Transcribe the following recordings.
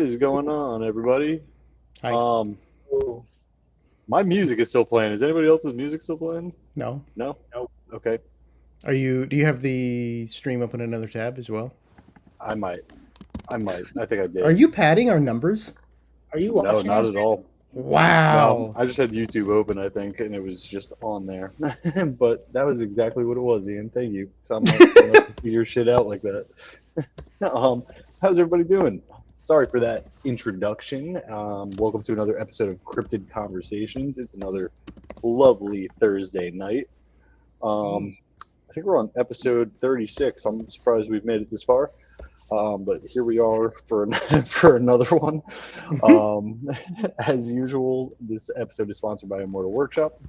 is going on, everybody? Hi. Um, Ooh, my music is still playing. Is anybody else's music still playing? No. No? nope. Okay. Do you have the stream up in another tab as well? I might. I think I Are did. you padding our numbers? Are you No, watching not us? at all. No, Wow. I just had YouTube open, I think, and it was just on there. But that was exactly what it was, Ian. Thank you. So I'm not gonna figure your shit out like that. Um, how's everybody doing? Sorry for that introduction. Welcome to another episode of Cryptid Conversations. It's another lovely Thursday night. I think we're on episode 36. I'm surprised we've made it this far. But here we are for for another one. Um, as usual, this episode is sponsored by Immortal Workshop.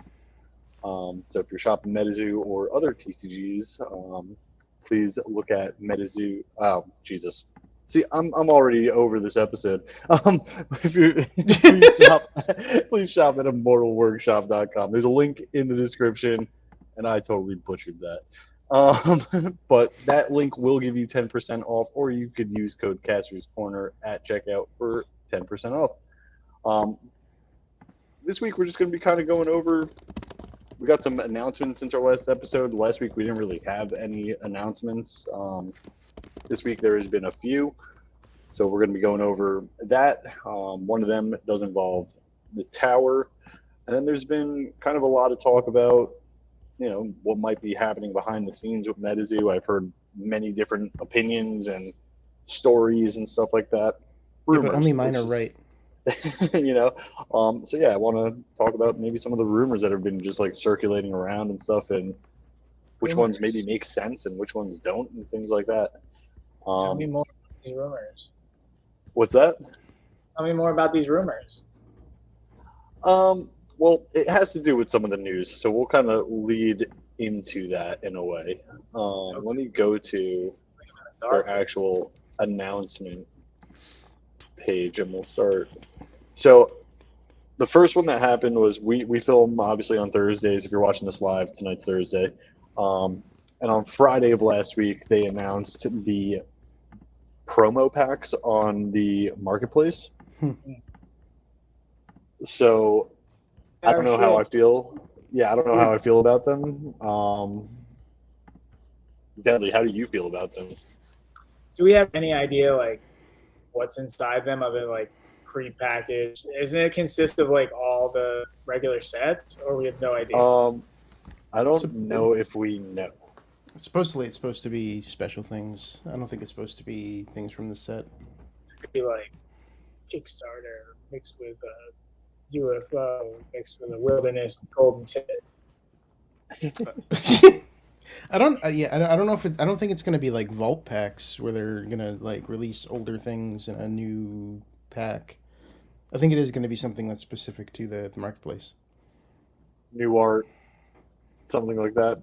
So if you're shopping Metazoo or other TCGs, please look at Metazoo. Oh, Jesus. See, I'm already over this episode. If you please shop at immortalworkshop.com. There's a link in the description, and I totally butchered that. But that link will give you 10% off, or you could use code Caster's Corner at checkout for 10% off. Um, this week we're just going to be kind of going over. We got some announcements since our last episode. Last week we didn't really have any announcements. This week there has been a few, so we're going to be going over that. One of them does involve the tower, and then there's been kind of a lot of talk about what might be happening behind the scenes with Metazoo. I've heard many different opinions and stories and stuff like that. Yeah, Rumors, but only mine are right. So yeah, I want to talk about maybe some of the rumors that have been just like circulating around and stuff, and which ones maybe make sense and which ones don't, and things like that. Tell me more about these rumors. What's that? Tell me more about these rumors. Well, it has to do with some of the news, so we'll kind of lead into that in a way. Let me go to their actual announcement page, and we'll start. So, the first one that happened was we film obviously on Thursdays. If you're watching this live, tonight's Thursday. And on Friday of last week, they announced the promo packs on the marketplace. So I don't know how I feel. Yeah, I don't know how I feel about them. Deadly, how do you feel about them? Do we have any idea like what's inside them other than like pre-packaged? Isn't it consist of like all the regular sets, or we have no idea? I don't know if we know. Supposedly it's supposed to be special things. I don't think it's supposed to be things from the set. It could be like Kickstarter mixed with a UFO mixed with a wilderness golden ticket. I don't know if I don't think it's going to be like vault packs where they're going to like release older things in a new pack. I think it is going to be something that's specific to the marketplace. New art, something like that.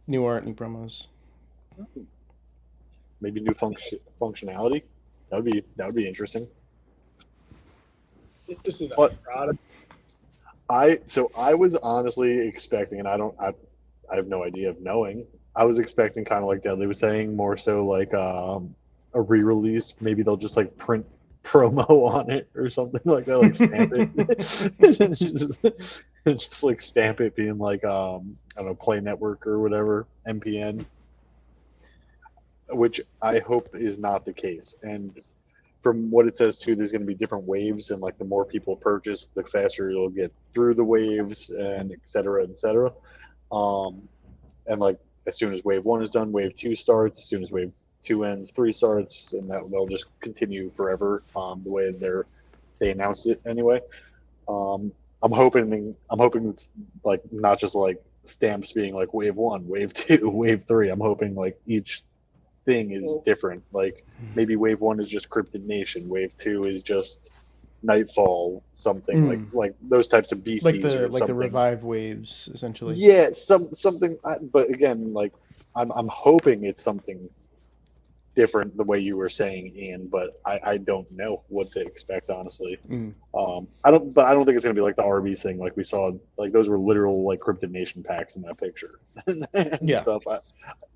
New art, new promos. Maybe new functionality. That would be interesting. It's just But another product. I was honestly expecting, and I have no idea of knowing. I was expecting kind of like Deadly was saying, more so like a re-release. Maybe they'll just like print promo on it or something like that, like stamp it, just like stamp it, being like I don't know, Play Network or whatever, MPN, which I hope is not the case. And from what it says too, there's going to be different waves, and like the more people purchase, the faster it'll get through the waves, and et cetera, et cetera. And like as soon as wave 1 is done, wave 2 starts. As soon as wave 2 ends, 3 starts, and that they'll just continue forever. The way they announced it anyway. I'm hoping it's like not just like stamps being like wave 1, wave 2, wave 3. I'm hoping like each thing is different. Like maybe wave 1 is just Cryptid Nation, wave 2 is just Nightfall, something like those types of beasties, like the revive waves, essentially. Yeah, something. But again, like I'm hoping it's something different, the way you were saying, Ian. But I don't know what to expect, honestly. I don't think it's gonna be like the Arby's thing, like we saw. Like those were literal like Cryptid Nation packs in that picture. Yeah. Stuff. I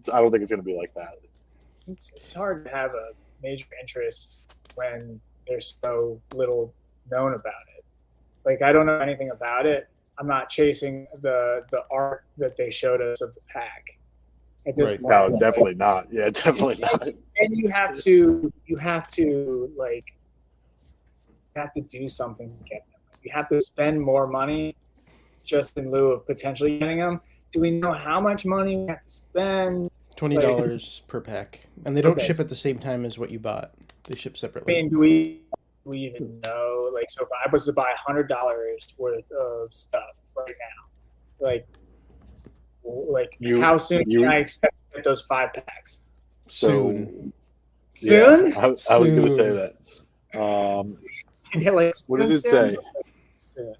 don't think it's gonna be like that. It's hard to have a major interest when there's so little known about it. Like I don't know anything about it. I'm not chasing the art that they showed us of the pack at this Right. point. No, It's definitely not. Yeah, definitely not. and you have to like you have to do something to get them. You have to spend more money just in lieu of potentially getting them. Do we know how much money we have to spend? $20 per pack, and they don't Okay, ship so- at the same time as what you bought. They ship I separately. mean, do we even know? Like, so if I was to buy $100 worth of stuff right now, like how soon can I expect to get those 5 packs? Soon. Soon? Yeah, I was going to say that. Yeah, like What does it soon? say?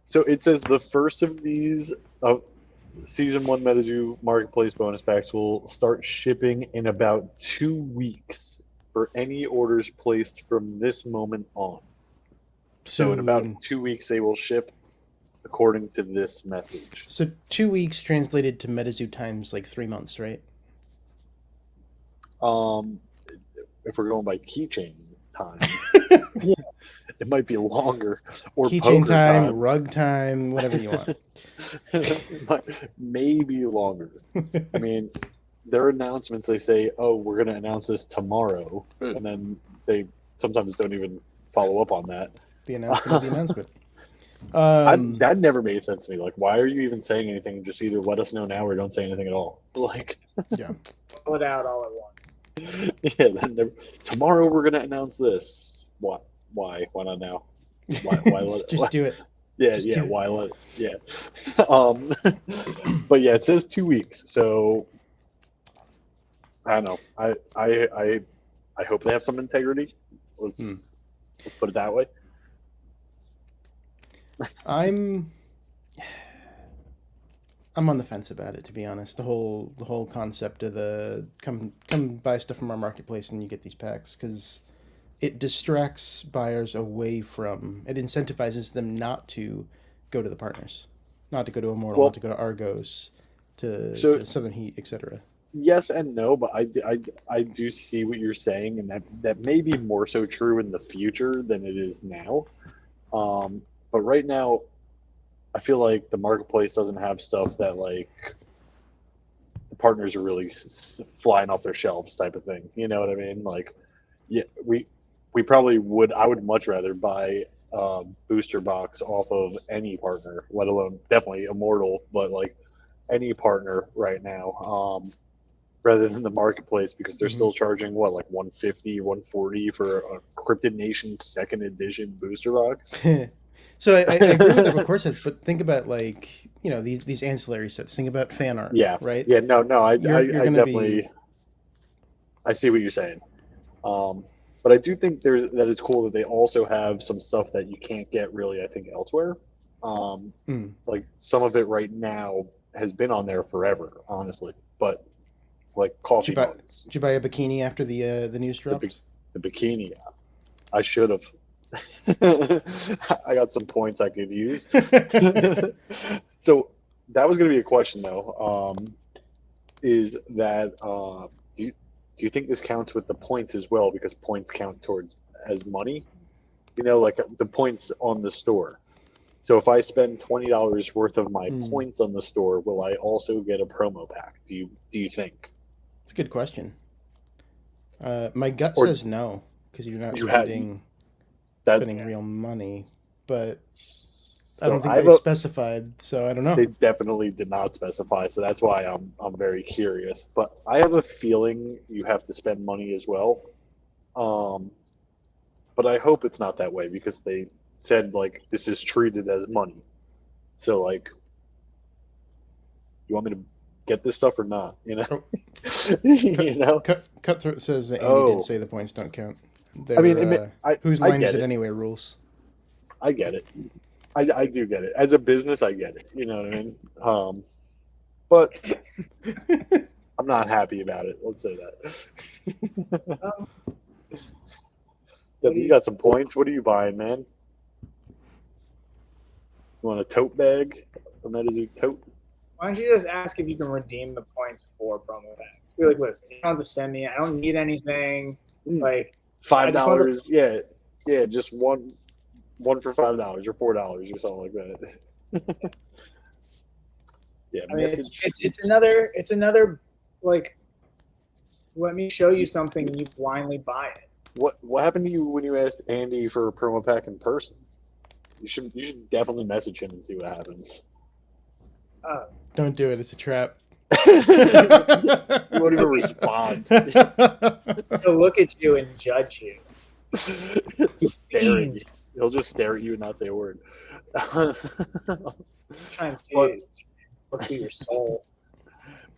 So it says the first of these Season 1 Metazoo Marketplace bonus packs will start shipping in about 2 weeks for any orders placed from this moment on. So in about 2 weeks they will ship according to this message. So 2 weeks translated to Metazoo times like 3 months, right? If we're going by keychain time, it might be longer. Or keychain poker time, rug time, whatever you want. Maybe longer. I mean, their announcements, they say, oh, we're going to announce this tomorrow. And then they sometimes don't even follow up on that. The announcement of the announcement. That never made sense to me. Like, why are you even saying anything? Just either let us know now or don't say anything at all. Like, yeah. Pull it out all at once. Yeah, tomorrow we're going to announce this. What? Why? Why not now? Why just do it. Yeah, Just yeah. Why let? Yeah. But yeah, it says 2 weeks. So I don't know. I hope they have some integrity. Let's put it that way. I'm on the fence about it, to be honest. The whole concept of the come buy stuff from our marketplace and you get these packs, because it distracts buyers away from, it incentivizes them not to go to the partners, not to go to Immortal, not to go to Argos, to Southern Heat, etc. Yes and no, but I do see what you're saying, and that may be more so true in the future than it is now. But right now, I feel like the marketplace doesn't have stuff that like the partners are really flying off their shelves type of thing. You know what I mean? Like, yeah, we probably would. I would much rather buy booster box off of any partner, let alone definitely Immortal, but like any partner right now, rather than the marketplace, because they're still charging what, like 150, 140 for a Cryptid Nation second edition booster box. So I agree with what Course says, but think about, like, you know, these ancillary sets. Think about fan art. Yeah. Right. Yeah. No. I definitely. Be... I see what you're saying. But I do think that it's cool that they also have some stuff that you can't get really, I think, elsewhere. Like some of it right now has been on there forever, honestly. But like coffee mugs. Did you buy a bikini after the news dropped? The bikini. I should have. I got some points I could use. So that was going to be a question, though. Is that do you think this counts with the points as well? Because points count towards as money. You know, like the points on the store. So if I spend $20 worth of my points on the store, will I also get a promo pack? Do you think? It's a good question. My gut says no, because you're not spending real money, but I don't think they specified, so I don't know. They definitely did not specify, so that's why I'm very curious. But I have a feeling you have to spend money as well. But I hope it's not that way, because they said like this is treated as money. So like, you want me to get this stuff or not? You know, you know. Cutthroat says that Andy did say the points don't count. I mean, whose line is it anyway? Rules. I get it. I do get it. As a business, I get it. You know what I mean? But I'm not happy about it. Let's say that. You got some points. What are you buying, man? You want a tote bag? A Metazoo tote? Why don't you just ask if you can redeem the points for promo packs? Be like, listen, you don't have to send me. I don't need anything. Like $5. Yeah. Yeah, just one for $5 or $4 or something like that. Yeah, I mean, message. it's another like, let me show you something and you blindly buy it. What happened to you when you asked Andy for a promo pack in person? You should definitely message him and see what happens. Uh, Don't do it. It's a trap. You won't even respond. he'll look at you and judge you. Staring. He'll just stare at you and not say a word. Try and see But- it. Look through your soul.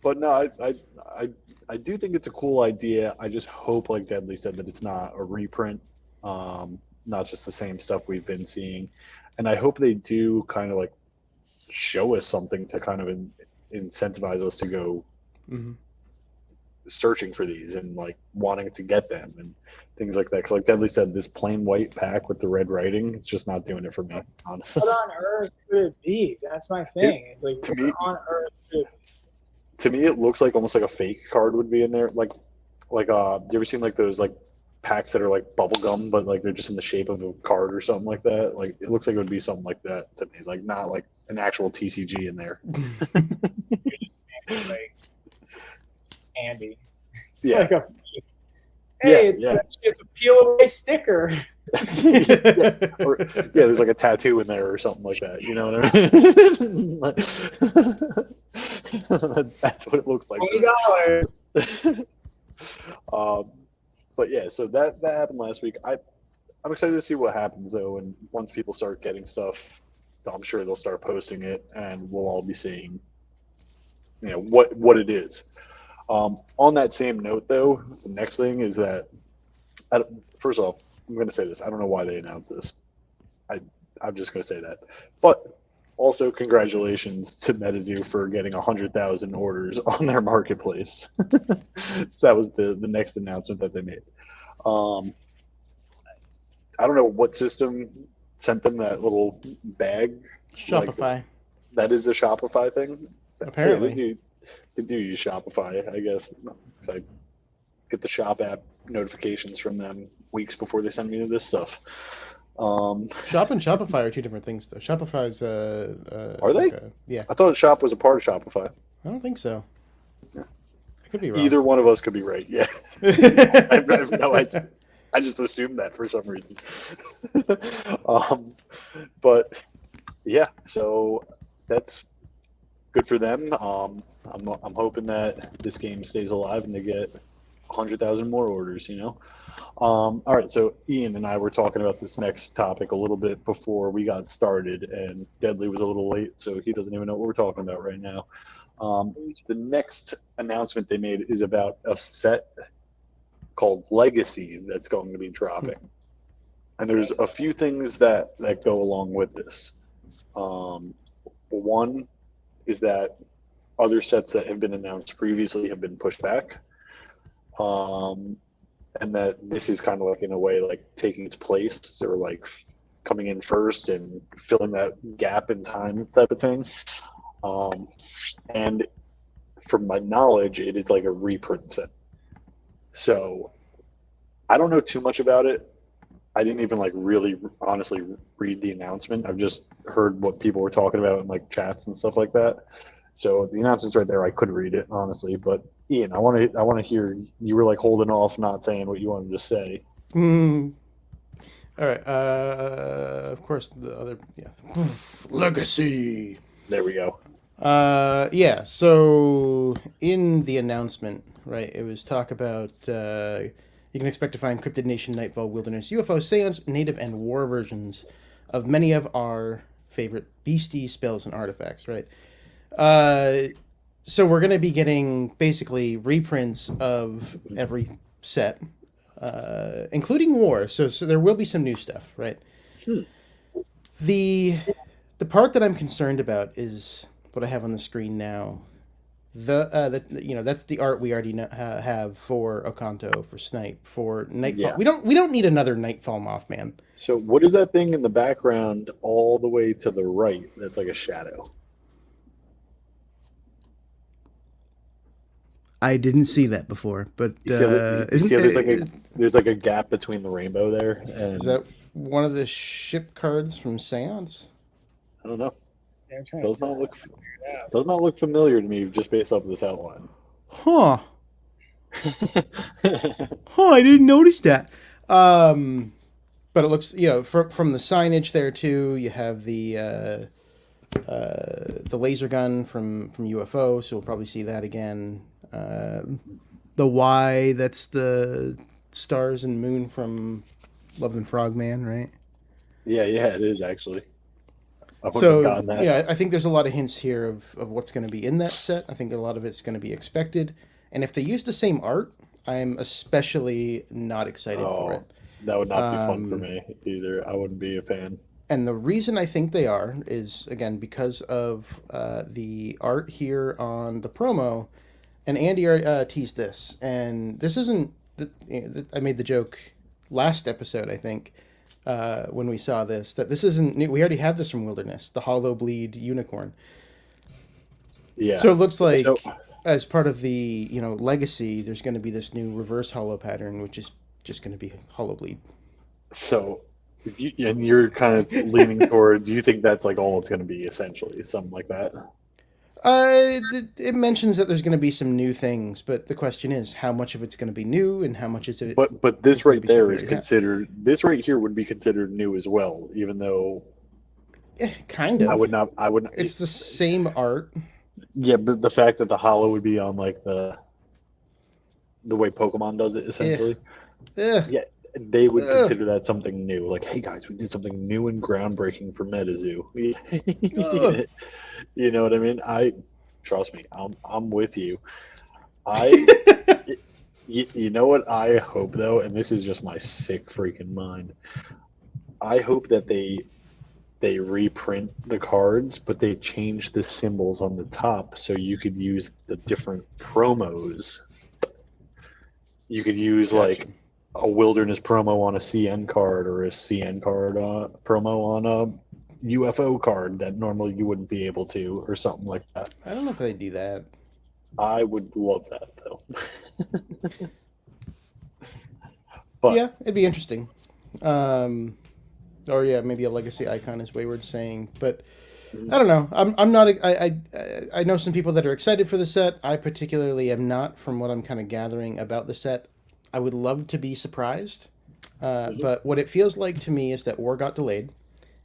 But no, I do think it's a cool idea. I just hope, like Deadly said, that it's not a reprint, not just the same stuff we've been seeing. And I hope they do kind of like show us something to kind of incentivize us to go Mhm. searching for these and like wanting to get them and things like that. Because like Deadly said, this plain white pack with the red writing, it's just not doing it for me, honestly. What on earth could it be? That's my thing. It's like, to what me- on earth could it be? To me, it looks like almost like a fake card would be in there. You ever seen like those like packs that are like bubble gum, but like they're just in the shape of a card or something like that? Like it looks like it would be something like that to me, like not like an actual TCG in there. You're just standing like, this is Andy. It's Yeah. like a, hey, Yeah, it's a peel away sticker. Or there's like a tattoo in there or something like that. You know what I mean? That's what it looks like. $20. But yeah, so that happened last week. I'm excited to see what happens though, and once people start getting stuff, I'm sure they'll start posting it, and we'll all be seeing, what it is. On that same note, though, the next thing is that, first off, I'm going to say this. I don't know why they announced this. I'm just going to say that. But also, congratulations to Metazoo for getting 100,000 orders on their marketplace. That was the next announcement that they made. I don't know what system sent them that little bag. Shopify. That is the Shopify thing? Apparently. Yeah, they do use Shopify, I guess. So I get the shop app notifications from them weeks before they send me this stuff. Shop and Shopify are two different things, though. Shopify's Are they? Yeah, I thought Shop was a part of Shopify. I don't think so. Yeah. I could be wrong. Either one of us could be right. Yeah, I have no idea. I just assumed that for some reason. But yeah, so that's good for them. I'm hoping that this game stays alive and they get 100,000 more orders. All right, so Ian and I were talking about this next topic a little bit before we got started, and Deadly was a little late, so he doesn't even know what we're talking about right now. The next announcement they made is about a set called Legacy that's going to be dropping. And there's a few things that go along with this. One is that other sets that have been announced previously have been pushed back. And that this is kind of like, in a way, like taking its place, or like coming in first and filling that gap in time type of thing. And from my knowledge, it is like a reprint set. So I don't know too much about it. I didn't even like really honestly read the announcement. I've just heard what people were talking about in like chats and stuff like that. So the announcement's right there. I could read it honestly, but Ian, I want to hear. You were like holding off, not saying what you wanted to say. All right. Of course, the other Legacy. There we go. Yeah. So in the announcement, right, it was talk about you can expect to find Cryptid Nation, Nightfall, Wilderness, UFO, Seance, Native, and War versions of many of our favorite beastie spells and artifacts, right? So we're going to be getting basically reprints of every set, including War. So there will be some new stuff, right? The part that I'm concerned about is what I have on the screen now. That's the art we already have for Okanto, for Snipe, for Nightfall. Yeah. We don't need another Nightfall Mothman. So what is that thing in the background all the way to the right? That's like a shadow. I didn't see that before, but You see how there's like a gap between the rainbow there, is and that one of the ship cards from Seance? I don't know. Yeah, I'm trying Does to not look figure it out. does not look familiar to me just based off this outline. Huh. I didn't notice that. But it looks, from the signage there too. You have the laser gun from UFO, so we'll probably see that again. The Y, that's the stars and moon from Love and Frogman, right? Yeah, it is actually. I wouldn't have So, gotten that. I think there's a lot of hints here of what's going to be in that set. I think a lot of it's going to be expected. And if they use the same art, I'm especially not excited for Oh, it. that would not be fun for Um, me either. I wouldn't be a fan. and the reason I think they are is, again, because of the art here on the promo. And Andy teased this. And this isn't. I made the joke last episode, I think, when we saw this, that this isn't new. We already have this from Wilderness, the Hollow Bleed unicorn. Yeah. So it looks So, like, as part of the legacy, there's going to be this new reverse hollow pattern, which is just going to be Hollow Bleed. so and you're kind of leaning towards, you think that's like all it's going to be essentially, something like that. It mentions that there's going to be some new things, but the question is how much of it's going to be new and how much is it But is this going to right be stuff there we is already have. considered. This right here would be considered new as well, even though Kind I of. would not. I would. It's the same art. Yeah, but the fact that the hollow would be on like the way Pokemon does it Yeah. essentially. Yeah. Yeah, they would Ugh. consider that something new. Like, hey guys, we did something new and groundbreaking for Metazoo. Ugh. You know what I mean? Trust me, I'm with you. I you know what I hope though, and this is just my sick freaking mind. I hope that they reprint the cards, but they change the symbols on the top so you could use the different promos. You could use like a Wilderness promo on a CN card or a CN card promo on a UFO card that normally you wouldn't be able to, or something like that. I don't know if they do that. I would love that though. But Yeah, it'd be interesting. Or yeah, maybe a legacy icon is Wayward saying, but I don't know. I'm not. I know some people that are excited for the set. I particularly am not, from what I'm kind of gathering about the set. I would love to be surprised, but what it feels like to me is that War got delayed,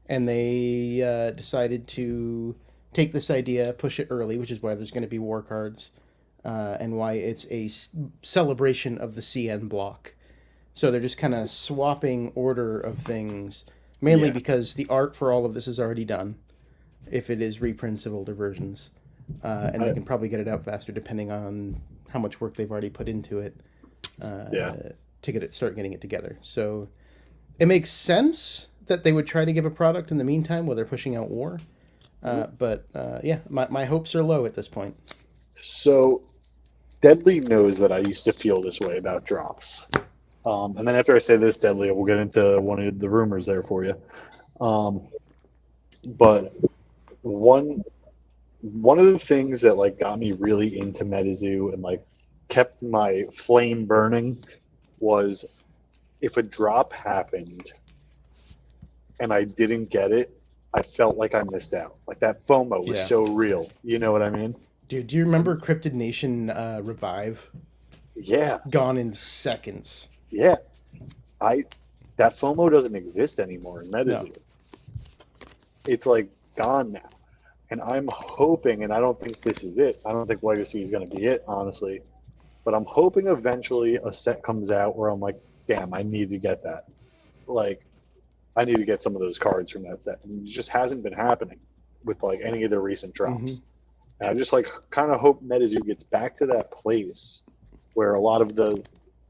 and they decided to take this idea, push it early, which is why there's going to be War cards, and why it's a celebration of the CN block. So they're just kind of swapping order of things, mainly Yeah. because the art for all of this is already done, if it is reprints of older versions. And they can probably get it out faster depending on how much work they've already put into it to start getting it together. So it makes sense that they would try to give a product in the meantime while they're pushing out War. But yeah, my hopes are low at this point. So Deadly knows that I used to feel this way about drops. And then after I say this, Deadly, we'll get into one of the rumors there for you. But one of the things that like got me really into Metazoo and like kept my flame burning was if a drop happened and I didn't get it, I felt like I missed out. Like that FOMO was so real. You know what I mean? Dude, do you remember Cryptid Nation Revive? Yeah. Gone in seconds. Yeah. That FOMO doesn't exist anymore in Metazoo. No. It's like gone now. And I'm hoping, and I don't think this is it. I don't think Legacy is going to be it, honestly. But I'm hoping eventually a set comes out where I'm like, damn, I need to get that. Like, I need to get some of those cards from that set. And it just hasn't been happening with like any of the recent drops. Mm-hmm. And I just like kind of hope Metazoo gets back to that place where a lot of the,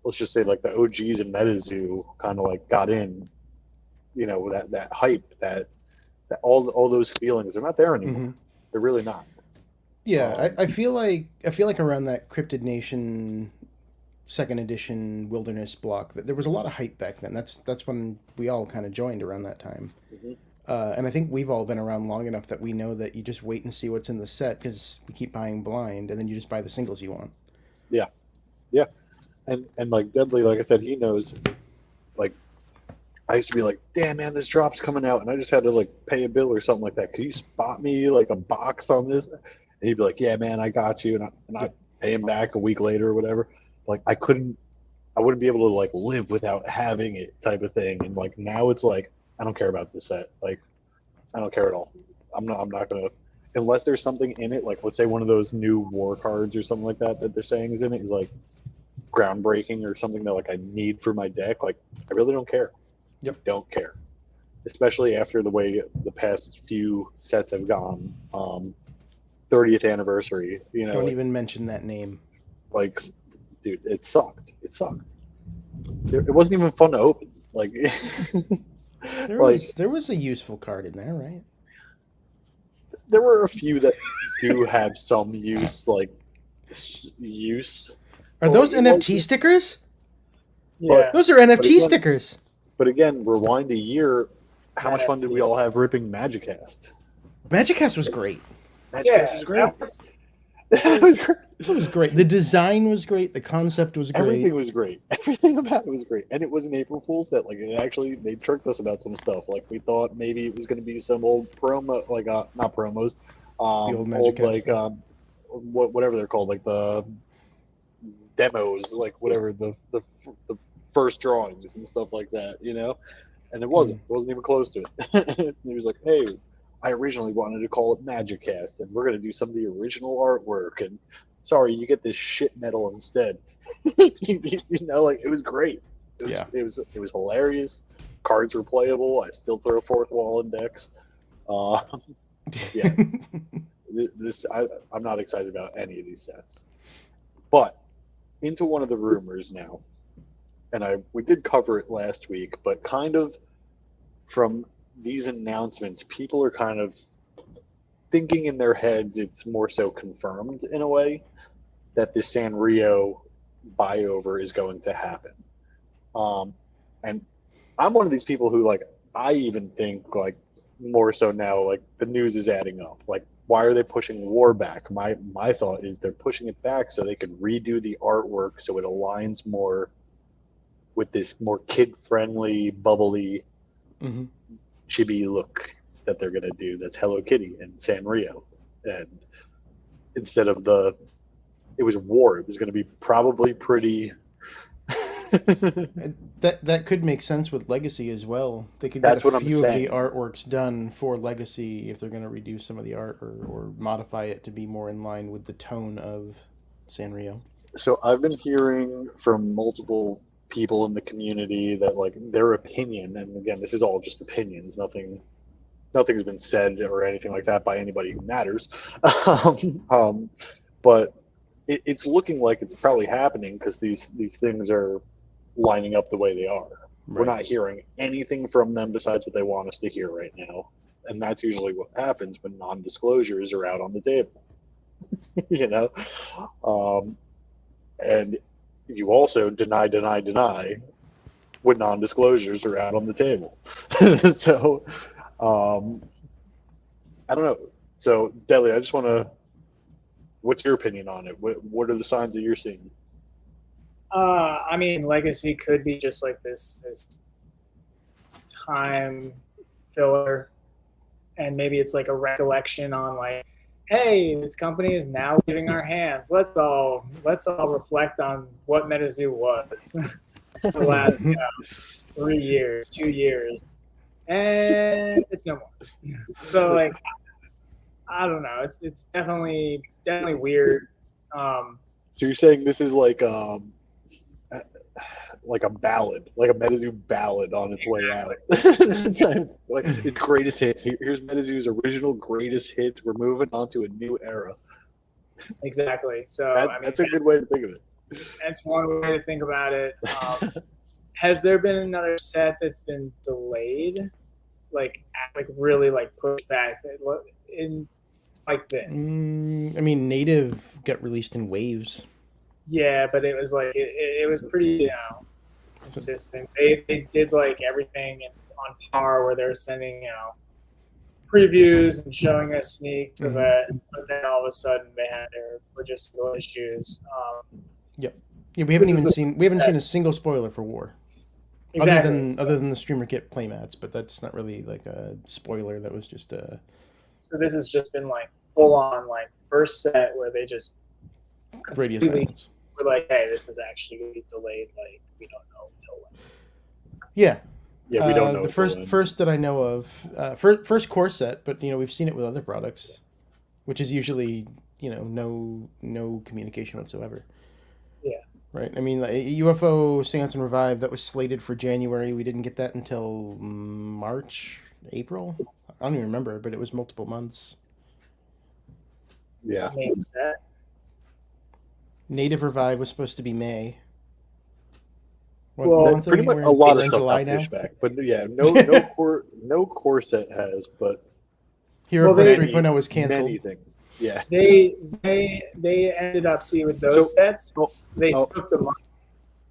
let's just say like the OGs in Metazoo kind of like got in, you know, that hype, that all those feelings, they're not there anymore. Mm-hmm. They're really not. Yeah, I feel like around that Cryptid Nation 2nd edition Wilderness block, there was a lot of hype back then. That's when we all kind of joined around that time. Mm-hmm. And I think we've all been around long enough that we know that you just wait and see what's in the set because we keep buying blind, and then you just buy the singles you want. Yeah, yeah, and like Deadly, like I said, he knows. Like I used to be like, damn man, this drop's coming out, and I just had to like pay a bill or something like that. Could you spot me like a box on this? And he'd be like, yeah man, I got you, and I Yep. pay him back a week later or whatever. Like I wouldn't be able to like live without having it type of thing. And like now it's like I don't care about this set. Like I don't care at all. I'm not gonna unless there's something in it. Like let's say one of those new war cards or something like that that they're saying is in it is like groundbreaking or something that like I need for my deck. Like I really don't care. Yep. Don't care. Especially after the way the past few sets have gone. 30th anniversary. You know, Don't even mention that name. like dude, it sucked. It sucked. It wasn't even fun to open. Like, like There was a useful card in there, right? there were a few that do have some use, like use. Are Well, those it NFT wasn't- stickers? Yeah. Those are NFT again- stickers. But again, rewind a year. How much fun did we all have ripping Magicast? Magicast was great. Magicast Yeah, was great. that was- That was great. It was great. The design was great. The concept was great. Everything was great. Everything about it was great. And it was an April Fool's set. Like it actually, they tricked us about some stuff. Like we thought maybe it was going to be some old promo, like not promos, old old Magicast like stuff. whatever they're called, like the demos, like whatever the first drawings and stuff like that, you know. And it wasn't even close to it. He was like, "Hey, I originally wanted to call it Magicast, and we're going to do some of the original artwork. And sorry, you get this shit metal instead." You know, like it was great. It was hilarious. Cards were playable. I still throw fourth wall index. Yeah. I'm not excited about any of these sets. But into one of the rumors now, and we did cover it last week, but kind of from these announcements, people are kind of thinking in their heads it's more so confirmed in a way that the Sanrio buyover is going to happen. And I'm one of these people who like I even think like more so now like the news is adding up. Like why are they pushing War back? My thought is they're pushing it back so they can redo the artwork so it aligns more with this more kid-friendly, bubbly, chibi look that they're gonna do. That's Hello Kitty and Sanrio, and instead of it was War. It was gonna be probably pretty. That could make sense with Legacy as well. They could That's get what a I'm few of the saying. artworks done for Legacy if they're going to redo some of the art or modify it to be more in line with the tone of Sanrio. So I've been hearing from multiple people in the community that like their opinion, and again, this is all just opinions. Nothing's been said or anything like that by anybody who matters. But it's looking like it's probably happening because these things are lining up the way they are. We're not hearing anything from them besides what they want us to hear right now, and that's usually what happens when non-disclosures are out on the table. You know, and you also deny when non-disclosures are out on the table. So I don't know. So Deli, I just want to. What's your opinion on it? What are the signs that you're seeing? I mean, Legacy could be just like this time filler, and maybe it's like a recollection on like, hey, this company is now leaving our hands. Let's all reflect on what Metazoo was the last 3 years, 2 years, and it's no more. So like, I don't know. It's definitely weird. So you're saying this is like a ballad, like a Metazoo ballad on its way out. Like its greatest hits. Here's Metazoo's original greatest hits. We're moving on to a new era. Exactly. So I mean, that's a good way to think of it. That's one way to think about it. Has there been another set that's been delayed, like really like pushed back in like this? I mean, Native got released in waves. Yeah, but it was like it was pretty consistent. They did like everything on par where they're sending previews and showing us sneaks of it, but then all of a sudden they had their logistical issues. Yep. Yeah, we haven't This is even the- seen a single spoiler for War. Exactly. Other than the streamer kit playmats, but that's not really like a spoiler. That was just a So this has just been like full on like first set where they just radio completely silence. were like, hey, this is actually going to be delayed. Like we don't know until when. Yeah. Yeah, we don't know. The until first then. first that I know of, first core set, but we've seen it with other products, which is usually no communication whatsoever. Yeah. Right. I mean, like, UFO Seance and Revive that was slated for January. We didn't get that until March, April. I don't even remember, but it was multiple months. Yeah. Main set. Native Revive was supposed to be May. Well, month are Pretty we? much We're a in- lot we're of in stuff July got now. pushed back, but yeah, no core set has, but Hero Well, Quest they- 3.0 was many canceled. things. Yeah. They ended up with those sets. They oh. took the money.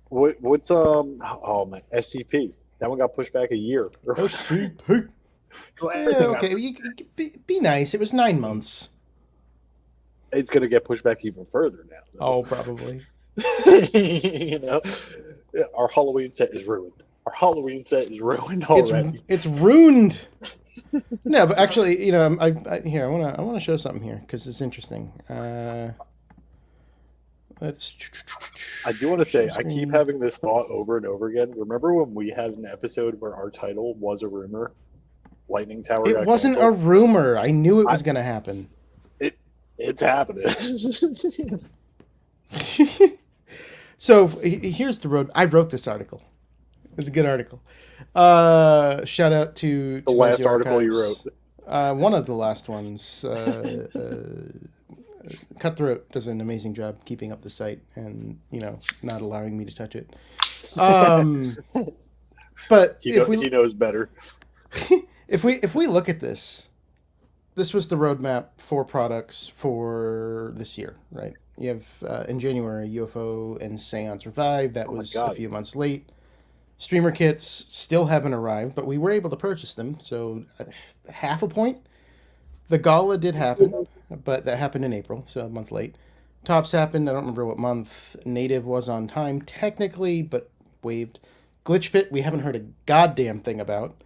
What's oh man, SCP. That one got pushed back a year. SCP. Well, Yeah, everything got- okay. Be nice. It was 9 months. It's gonna get pushed back even further now. Oh, probably. Our Halloween set is ruined. Our Halloween set is ruined already. It's ruined. No, but actually, I want to show something here because it's interesting. Let's. I do want to say, share I keep screen. having this thought over and over again. Remember when we had an episode where our title was a rumor? Lightning Tower. It wasn't a rumor. I knew it was going to happen. It's happening. So here's the road. I wrote this article. It's a good article. Shout out to The last Metazoo article you Archives. One of the last ones. Cutthroat does an amazing job keeping up the site and not allowing me to touch it. But he knows better. if we look at this was the roadmap for products for this year, right? You have in January UFO and Seance Revive. That was a few months late. Streamer kits still haven't arrived, but we were able to purchase them. So half a point. The gala did happen, but that happened in April, so a month late. Tops happened. I don't remember what month. Native was on time technically, but waived. Glitch Pit we haven't heard a goddamn thing about.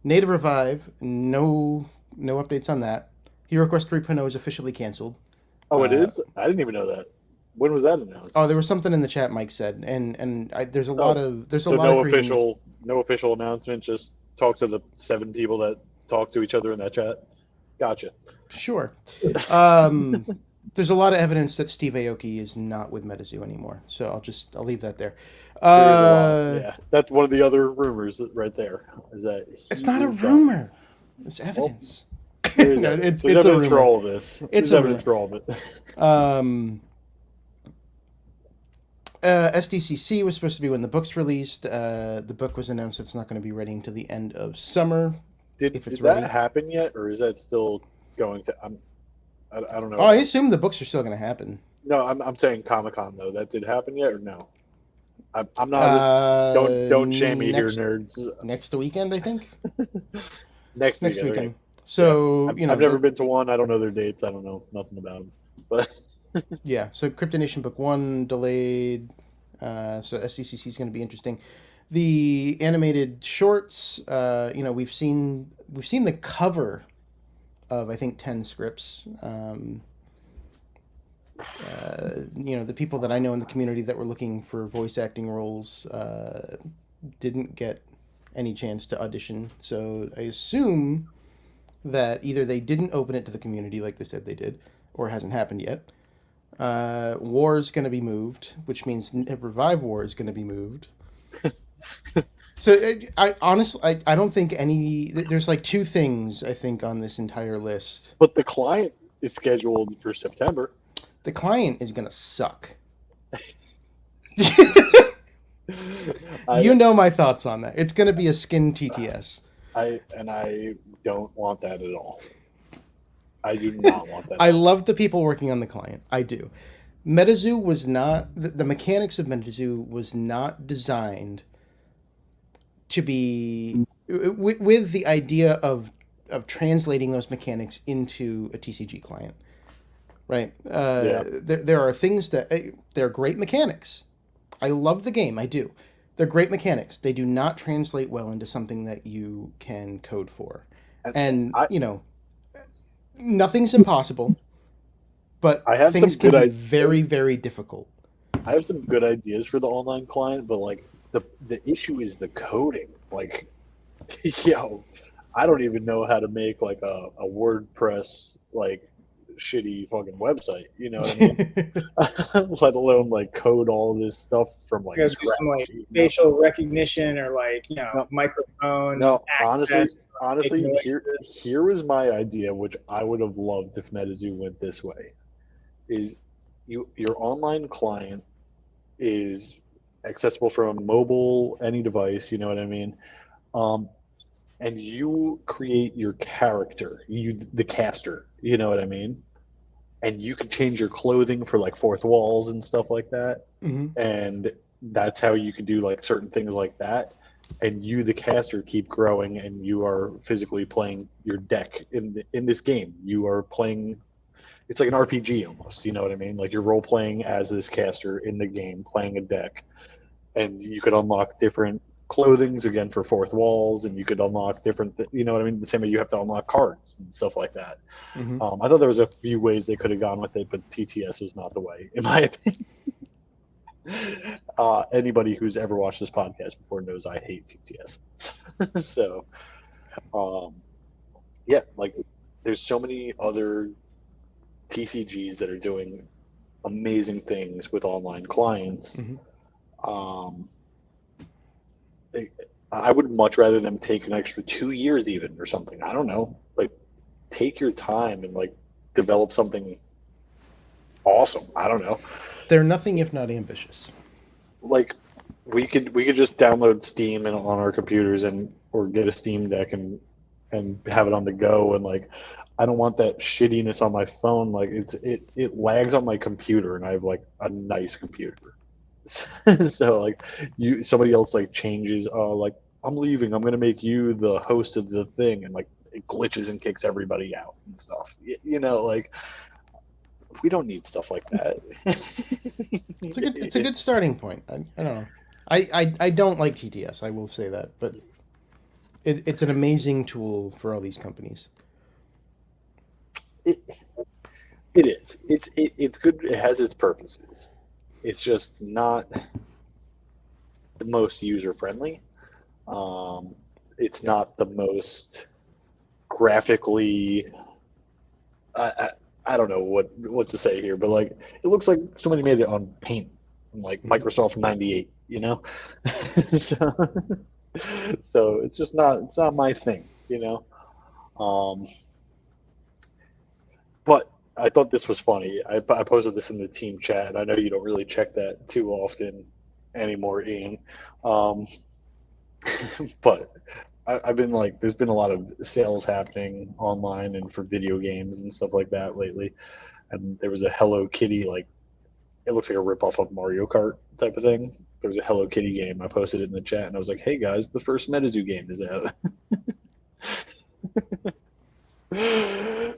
Native Revive no updates on that. Hero Quest 3.0 is officially canceled. Oh, it is? I didn't even know that. When was that announced? Oh, there was something in the chat Mike said, and there's a lot of no official announcement. Just talk to the 7 people that talk to each other in that chat. Gotcha. Sure. There's a lot of evidence that Steve Aoki is not with Metazoo anymore, so I'll leave that there. Yeah, that's one of the other rumors right there. Is that it's not a rumor? It's evidence. There's it's evidence a rumor for all of this. It's There's evidence for all of it. SDCC was supposed to be when the book's released. The book was announced it's not going to be ready until the end of summer. Did that happen yet, or is that still going to? I don't know. Oh, I assume the books are still going to happen. No, I'm saying Comic-Con though. That did happen yet, or no? I'm not. Don't shame me here, nerds. Next weekend, I think. Next weekend. Okay. So I've never been to one. I don't know their dates. I don't know nothing about them. But yeah, so Cryptid Nation Book 1 delayed. So SDCC is going to be interesting. The animated shorts, we've seen the cover of I think 10 scripts. The people that I know in the community that were looking for voice acting roles didn't get any chance to audition. So I assume that either they didn't open it to the community like they said they did, or it hasn't happened yet. War's going to be moved, which means Revive War is going to be moved. So I honestly, I don't think there's like 2 things I think on this entire list. But the client is scheduled for September. The client is going to suck. You know my thoughts on that. It's going to be a skin TTS. I don't want that at all. I do not want that. I love the people working on the client. I do. Metazoo was not the mechanics of Metazoo was not designed to be with the idea of translating those mechanics into a TCG client. right? Yeah. There are things that they're great mechanics. I love the game. I do. They're great mechanics. They do not translate well into something that you can code for. And And, I nothing's impossible, but I have things some can good be ideas. very, very difficult. I have some good ideas for the online client, but like the issue is the coding. Like, yo, I don't even know how to make like a WordPress like shitty fucking website. You know what I mean? Let alone like code all this stuff from You like gotta do some scratch. like facial recognition or like No, microphone no, honestly, access, make honestly, noises. here was my idea, which I would have loved if Metazoo went this way. Is your online client is accessible from mobile, any device, you know what I mean? Um, and you create your character, the caster, you know what I mean? And you can change your clothing for like fourth walls and stuff like that. Hmm. And that's how you can do like certain things like that. And you, the caster, keep growing, and you are physically playing your deck in this game. You are playing. It's like an RPG almost. You know what I mean? Like you're role playing as this caster in the game, playing a deck, and you could unlock different clothings again for fourth walls, and you could unlock different. You know what I mean? The same way you have to unlock cards and stuff like that. Hmm. I thought there was a few ways they could have gone with it, but TTS is not the way, in my opinion. Anybody who's ever watched this podcast before knows I hate TTS. So, um, yeah, like there's so many other TCGs that are doing amazing things with online clients. Hmm. Um, I would much rather them take an extra 2 years even or something. I don't know. Like, take your time and like develop something awesome. I don't know. They're nothing if not ambitious. Like we could just download Steam and on our computers and or get a Steam Deck and have it on the go and like I don't want that shittiness on my phone. Like it lags on my computer and I have like a nice computer. So like somebody else like changes like I'm leaving, I'm gonna make you the host of the thing and like it glitches and kicks everybody out and stuff. You know, like we don't need stuff like that. It's a good starting point. I don't know. I don't like TTS. I will say that, but it's an amazing tool for all these companies. It, it is. It's good. It has its purposes. It's just not the most user friendly. It's not the most graphically. I, I don't know what to say here, but like it looks like somebody made it on Paint, like Microsoft '98. You know, so it's just not my thing. You know, but I thought this was funny. I posted this in the team chat, and I know you don't really check that too often anymore, Ian. Um, but I've been like, there's been a lot of sales happening online and for video games and stuff like that lately. And there was a Hello Kitty, like, it looks like a ripoff of Mario Kart type of thing. There was a Hello Kitty game. I posted it in the chat, and I was like, hey guys, the first Metazoo game is out.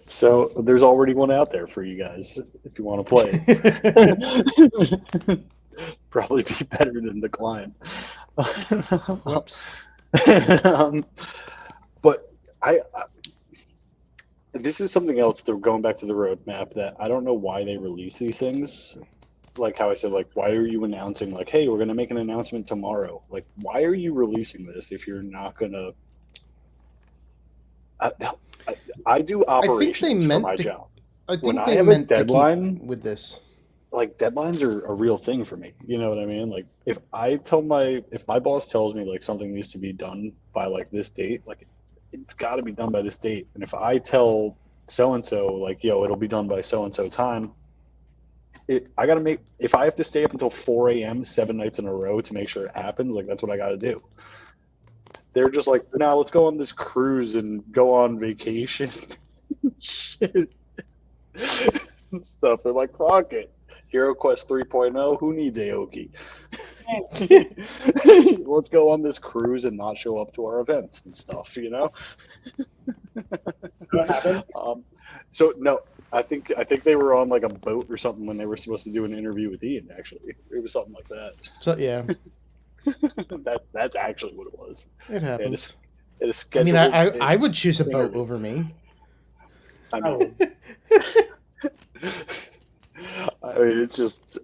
So there's already one out there for you guys if you want to play. Probably be better than the client. Whoops. But this is something else. They're going back to the roadmap that I don't know why they release these things. Like how I said, like, why are you announcing, like, hey, we're going to make an announcement tomorrow? Like, why are you releasing this if you're not going to? I do operations for my job. I think When I they have a meant deadline to keep with this. Like deadlines are a real thing for me. You know what I mean? Like if my boss tells me like something needs to be done by like this date, like it's got to be done by this date. And if I tell so and so like, yo, it'll be done by so and so time, I got to make, if I have to stay up until 4 a.m. 7 nights in a row to make sure it happens, like that's what I got to do. They're just like, now let's go on this cruise and go on vacation. Shit. Stuff. They're like, fuck it. Hero Quest 3.0, who needs Aoki? Let's go on this cruise and not show up to our events and stuff, you know? What happened? So no, I think they were on like a boat or something when they were supposed to do an interview with Ian. Actually, it was something like that. So yeah, That's actually what it was. it They had a, happens. they had a I mean, scheduled I would choose a boat interview. over me. I Oh, mean,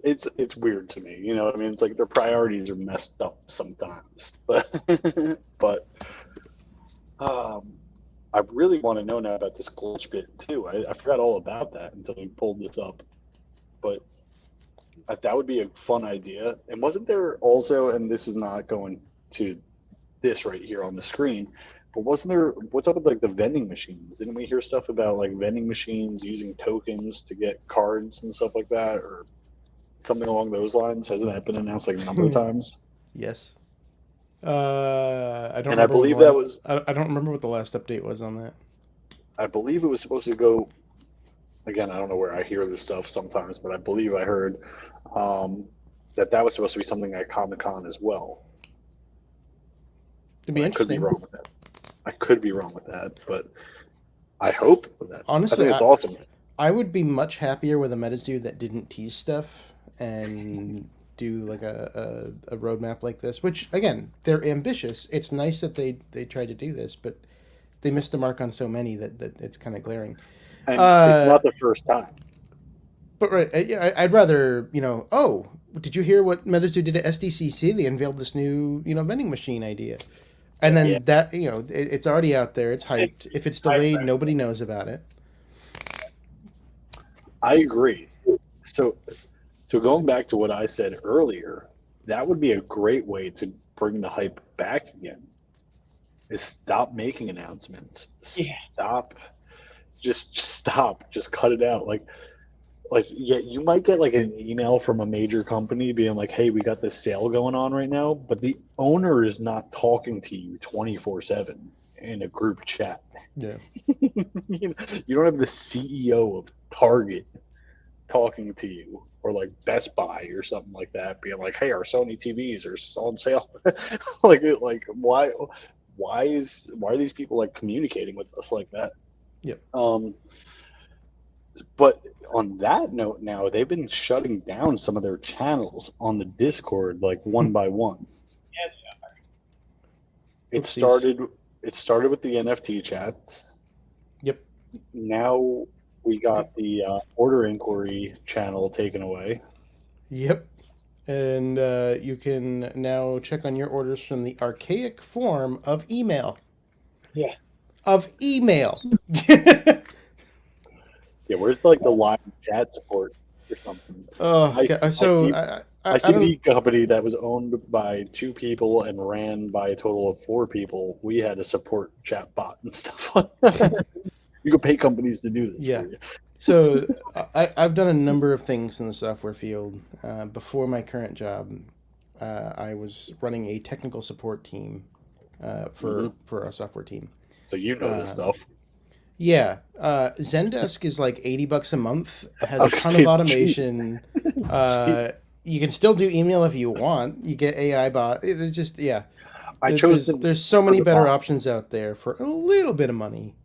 it's weird to me. You know what I mean? It's like their priorities are messed up sometimes. But um, I really want to know now about this glitch bit too. I forgot all about that until we pulled this up. But that would be a fun idea. And wasn't there also, and this is not going to this right here on the screen, but wasn't there, what's up with like the vending machines? Didn't we hear stuff about like vending machines using tokens to get cards and stuff like that, or something along those lines? Hasn't that been announced like a number of times? Yes. I don't And I remember what believe the that la- was, I don't remember what the last update was on that. I believe it was supposed to go, again, I don't know where I hear this stuff sometimes, but I believe I heard that was supposed to be something at Comic Con as well. It'd be I could be interesting. wrong with that. I could be wrong with that, but I hope that. Honestly, I think it's awesome. I would be much happier with a Metazoo that didn't tease stuff and do like a roadmap like this. Which again, they're ambitious. It's nice that they tried to do this, but they missed the mark on so many that it's kind of glaring. And it's not the first time. But right, I'd rather, oh, did you hear what Metazoo did at SDCC? They unveiled this new, vending machine idea. And then Yeah. that, it's already out there. It's hyped. If it's delayed, nobody knows about it. I agree. So going back to what I said earlier, that would be a great way to bring the hype back again. Is stop making announcements. Yeah. Stop. Just stop. Just cut it out. Like yeah, you might get like an email from a major company being like, "Hey, we got this sale going on right now," but the owner is not talking to you 24/7 in a group chat. Yeah. You don't have the CEO of Target talking to you, or like Best Buy or something like that, being like, "Hey, our Sony TVs are on sale." like why are these people like communicating with us like that? Yep. But on that note, now they've been shutting down some of their channels on the Discord, like one by one. yeah, they are. It started with the NFT chats. Yep. Now we got the order inquiry channel taken away. Yep. And you can now check on your orders from the archaic form of email. Yeah. Of email. Yeah, where's like the live chat support or something? I see the company that was owned by 2 people and ran by a total of 4 people. We had a support chat bot and stuff. You could pay companies to do this. Yeah. For you. So I've done a number of things in the software field. Before my current job, I was running a technical support team for our software team. So you know this stuff. Yeah, Zendesk is like $80 a month. It has a ton of automation. You can still do email if you want. You get AI bot. It's just there's so many better options out there for a little bit of money.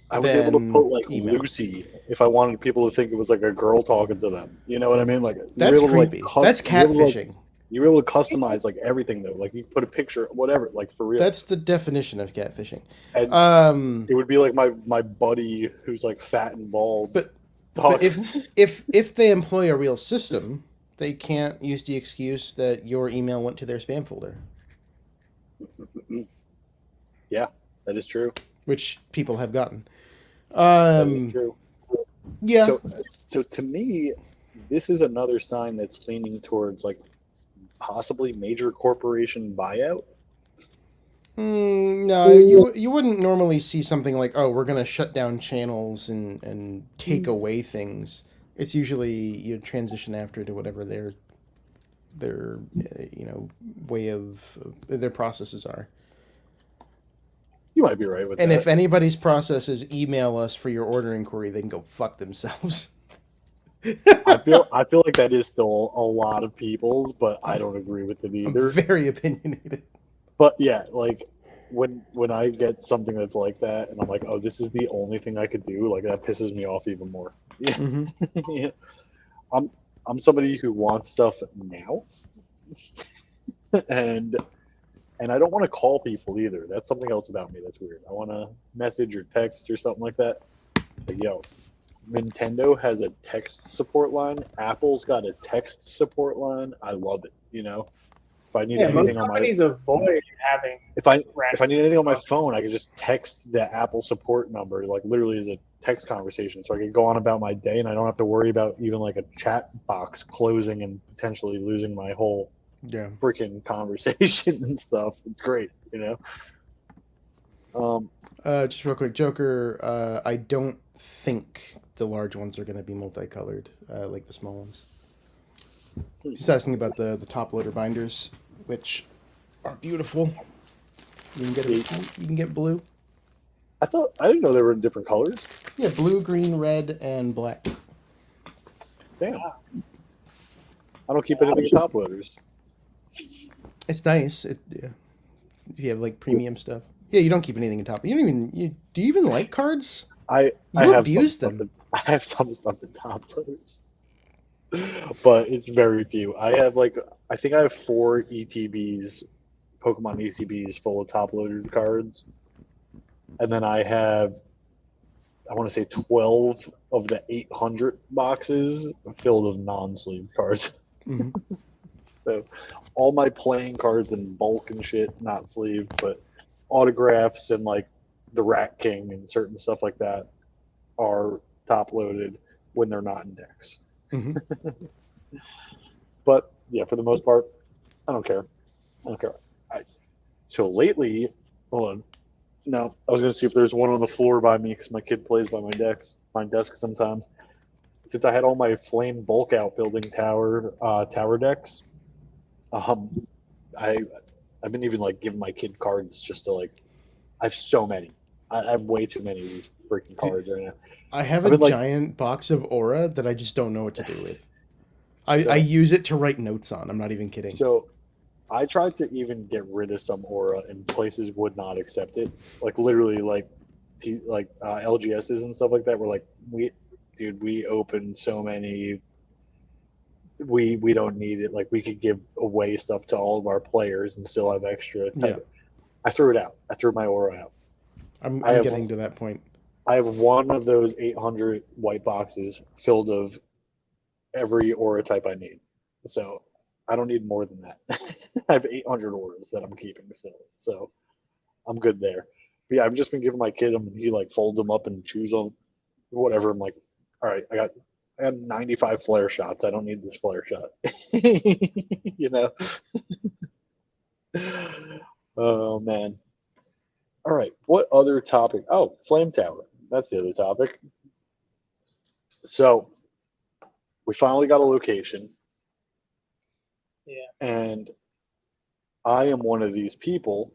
I was able to put like email. Lucy if I wanted people to think it was like a girl talking to them. You know what I mean? Like that's creepy. That's catfishing. You were able to customize like everything though. Like you put a picture, whatever, like for real. That's the definition of catfishing. And it would be like my buddy who's like fat and bald. But if they employ a real system, they can't use the excuse that your email went to their spam folder. Yeah, that is true. Which people have gotten. That is true. Yeah. So to me, this is another sign that's leaning towards like possibly major corporation buyout. No, you wouldn't normally see something like, oh, we're going to shut down channels and take away things. It's usually you transition after to whatever their way of their processes are. You might be right with that. And if anybody's process is email us for your order inquiry, they can go fuck themselves. I feel like that is still a lot of people's, but I don't agree with it either. I'm very opinionated. But yeah, like when I get something that's like that, and I'm like, oh, this is the only thing I could do, like that pisses me off even more. Yeah, Hmm. yeah. I'm I'm somebody who wants stuff now, and I don't want to call people either. That's something else about me that's weird. I want to message or text or something like that. Like, yo, Nintendo has a text support line. Apple's got a text support line. I love it. If I need Yeah, most anything on my companies avoid having if I random need anything on my stuff. phone, I can just text the Apple support number, like literally as a text conversation, so I can go on about my day, and I don't have to worry about even like a chat box closing and potentially losing my whole Yeah. freaking conversation and stuff. It's great. Um, Just real quick, Joker. I don't think the large ones are going to be multicolored like the small ones. He's asking about the top loader binders, which are beautiful. You can get you can get blue. I didn't know they were in different colors. Yeah, blue, green, red, and black. Damn, I don't keep anything in top loaders. It's nice. Yeah. You have like premium stuff. Yeah, you don't keep anything in top. You don't even. Do you even like cards? I You have some abuse stuff them. I have some stuff in top loaders, but it's very few. I think I have four ETBs, Pokemon ETBs full of top loaded cards, and then I want to say 12 of the 800 boxes filled with non-sleeve cards. Hmm. So all my playing cards in bulk and shit, not sleeve, but autographs and like the Rat King and certain stuff like that are top loaded when they're not in decks. Hmm. But yeah, for the most part, I don't care. I don't care. So lately, hold on. No, I was gonna see if there's one on the floor by me because my kid plays by my desk sometimes. Since I had all my flame bulk out building tower decks, um, I I've been even like giving my kid cards just to like. I have so many. I have way too many of these freaking Dude, cards right now. I have I've a been like giant box of aura that I just don't know what to do with. I so use it to write notes on. I'm not even kidding. so. I tried to even get rid of some aura, and places would not accept it. Like literally, LGSs and stuff like that. Were like, we opened so many. We don't need it. Like we could give away stuff to all of our players and still have extra. Yeah, I threw it out. I threw my aura out. I I'm have getting to that point. I have one of those 800 white boxes filled of every aura type I need. So I don't need more than that. I have 800 auras that I'm keeping still. So I'm good there. But yeah, I've just been giving my kid them, and he like folds them up and chews them, whatever. I'm like, all right, I got 95 flare shots. I don't need this flare shot. you know. Oh man. All right. What other topic? Oh, flame tower. That's the other topic. So we finally got a location, Yeah. and I am one of these people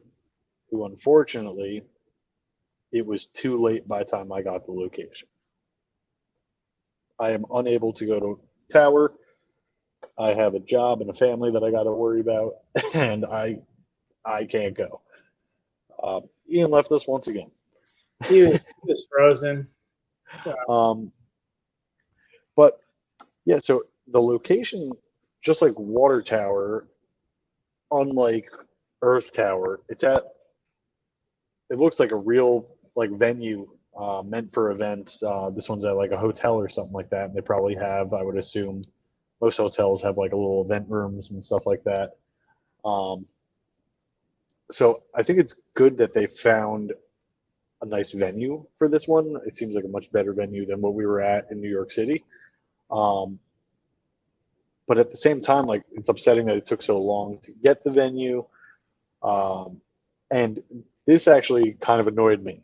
who, unfortunately, it was too late by the time I got the location. I am unable to go to tower. I have a job and a family that I got to worry about, and I can't go. Ian left us once again. He was frozen. So Um, but yeah, so the location, just like Water Tower, unlike Earth Tower, it looks like a real like venue meant for events. This one's at like a hotel or something like that. And they probably have, I would assume, most hotels have like a little event rooms and stuff like that. Um, so I think it's good that they found a nice venue for this one. It seems like a much better venue than what we were at in New York City. Um, but at the same time, like it's upsetting that it took so long to get the venue. And this actually kind of annoyed me.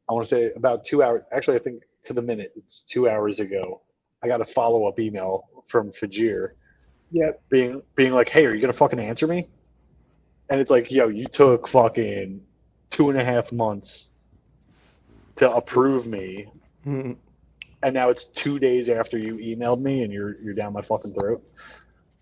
I want to say about 2 hours. Actually, I think to the minute, it's 2 hours ago. I got a follow up email from Fajir yep. being like, "Hey, are you gonna fucking answer me?" And it's like, "Yo, you took fucking 2.5 months to approve me, Mhm. and now it's 2 days after you emailed me, and you're down my fucking throat."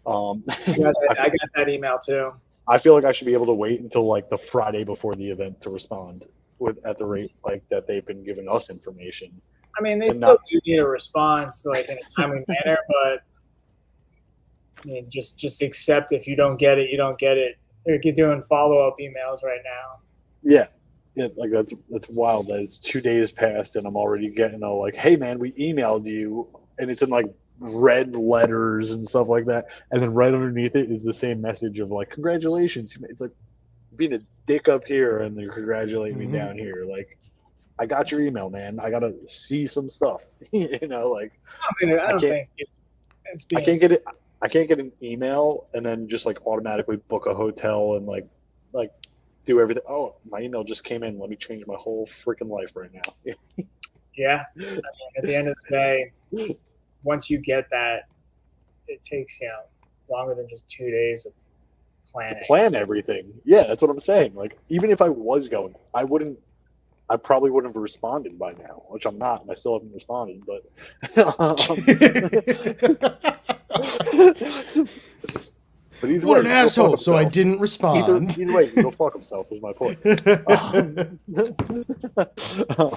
I got that email too. I feel like I should be able to wait until like the Friday before the event to respond with at the rate like that they've been giving us information I mean, they and still not. do need a response, like in a timely manner, but I mean, just accept if you don't get it, you don't get it. They're doing follow-up emails right now. Yeah, yeah, like that's wild. That it's 2 days past and I'm already getting a like, hey man, we emailed you, and it's in like red letters and stuff like that, and then right underneath it is the same message of like, congratulations. It's like being a dick up here and they're congratulating me Mhm. down here. Like, I got your email, man. I gotta see some stuff. Like I I don't can't think it's I being. can't get it. I can't get an email and then just like automatically book a hotel and like do everything. Oh, my email just came in. Let me change my whole freaking life right now. Yeah, I mean, at the end of the day, once you get that, it takes longer than just 2 days of To planning. plan everything. Yeah, that's what I'm saying. Like, even if I was going, I wouldn't. I probably wouldn't have responded by now, which I'm not, and I still haven't responded. But either What way, an he can go fuck asshole! So I himself. didn't Either respond. either way, he can go fuck himself. Is my point. Um, um,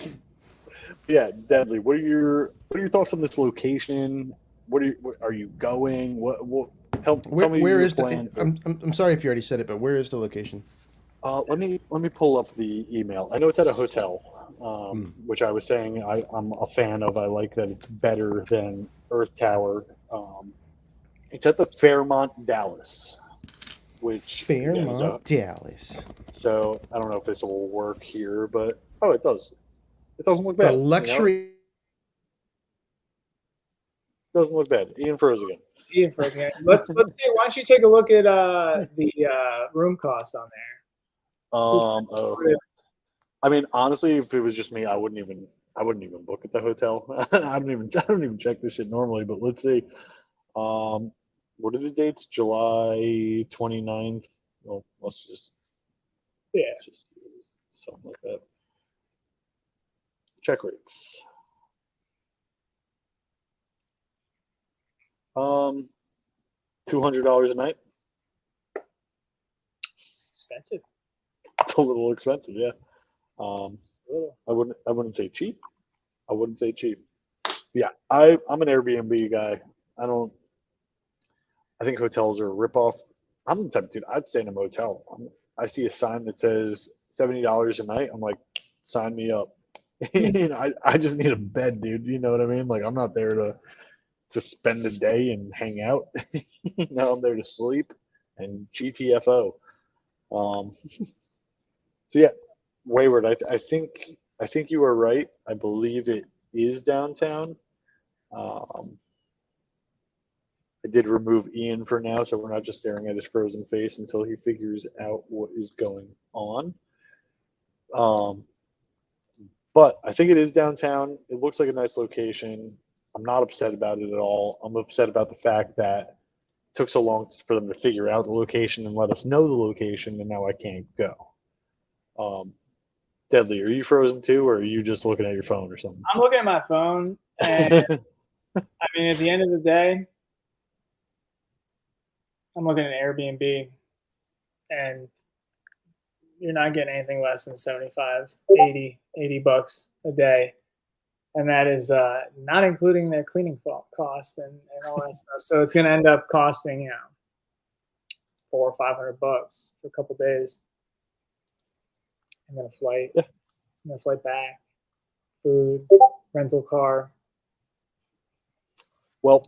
yeah, Deadly. What are your thoughts on this location? Are you going? Tell me Where your is the? plans. I'm sorry if you already said it, but where is the location? Let me pull up the email. I know it's at a hotel, Hmm. which I was saying I'm a fan of. I like that it's better than Earth Tower. It's at the Fairmont Dallas, which again is a. Fairmont, Dallas. So I don't know if this will work here, but oh, it does. It doesn't look The bad. It luxury. doesn't look bad. Ian froze again. Ian for a second. Let's see. Why don't you take a look at the room cost on there? Oh, I mean, honestly, if it was just me, I wouldn't even book at the hotel. I don't even check this shit normally, but let's see. Um, what are the dates? July 29th. Well, Yeah, let's just do something like that. Check rates. Um, $200 a night. it's expensive. It's a little expensive, yeah. Um, A little. I wouldn't say cheap. I wouldn't say cheap. Yeah, I'm an Airbnb guy. I don't. I think hotels are a ripoff. I'm the type of dude. I'd stay in a motel. I see a sign that says $70 a night. I'm like, sign me up. I just need a bed, dude. You know what I mean? Like, I'm not there to spend the day and hang out. No, I'm there to sleep and GTFO. So yeah, Wayward. I think you are right. I believe it is downtown. Um, I did remove Ian for now, so we're not just staring at his frozen face until he figures out what is going on. Um, but I think it is downtown. It looks like a nice location. I'm not upset about it at all. I'm upset about the fact that it took so long for them to figure out the location and let us know the location, and now I can't go. Um, Deadly, are you frozen too, or are you just looking at your phone or something? I'm looking at my phone, and I mean, at the end of the day, I'm looking at Airbnb, and you're not getting anything less than 75, 80 bucks a day. And that is not including their cleaning cost and all that stuff. So it's going to end up costing, $400 or $500 for a couple days. And then a flight, Yeah. and then a flight back, food, rental car. Well,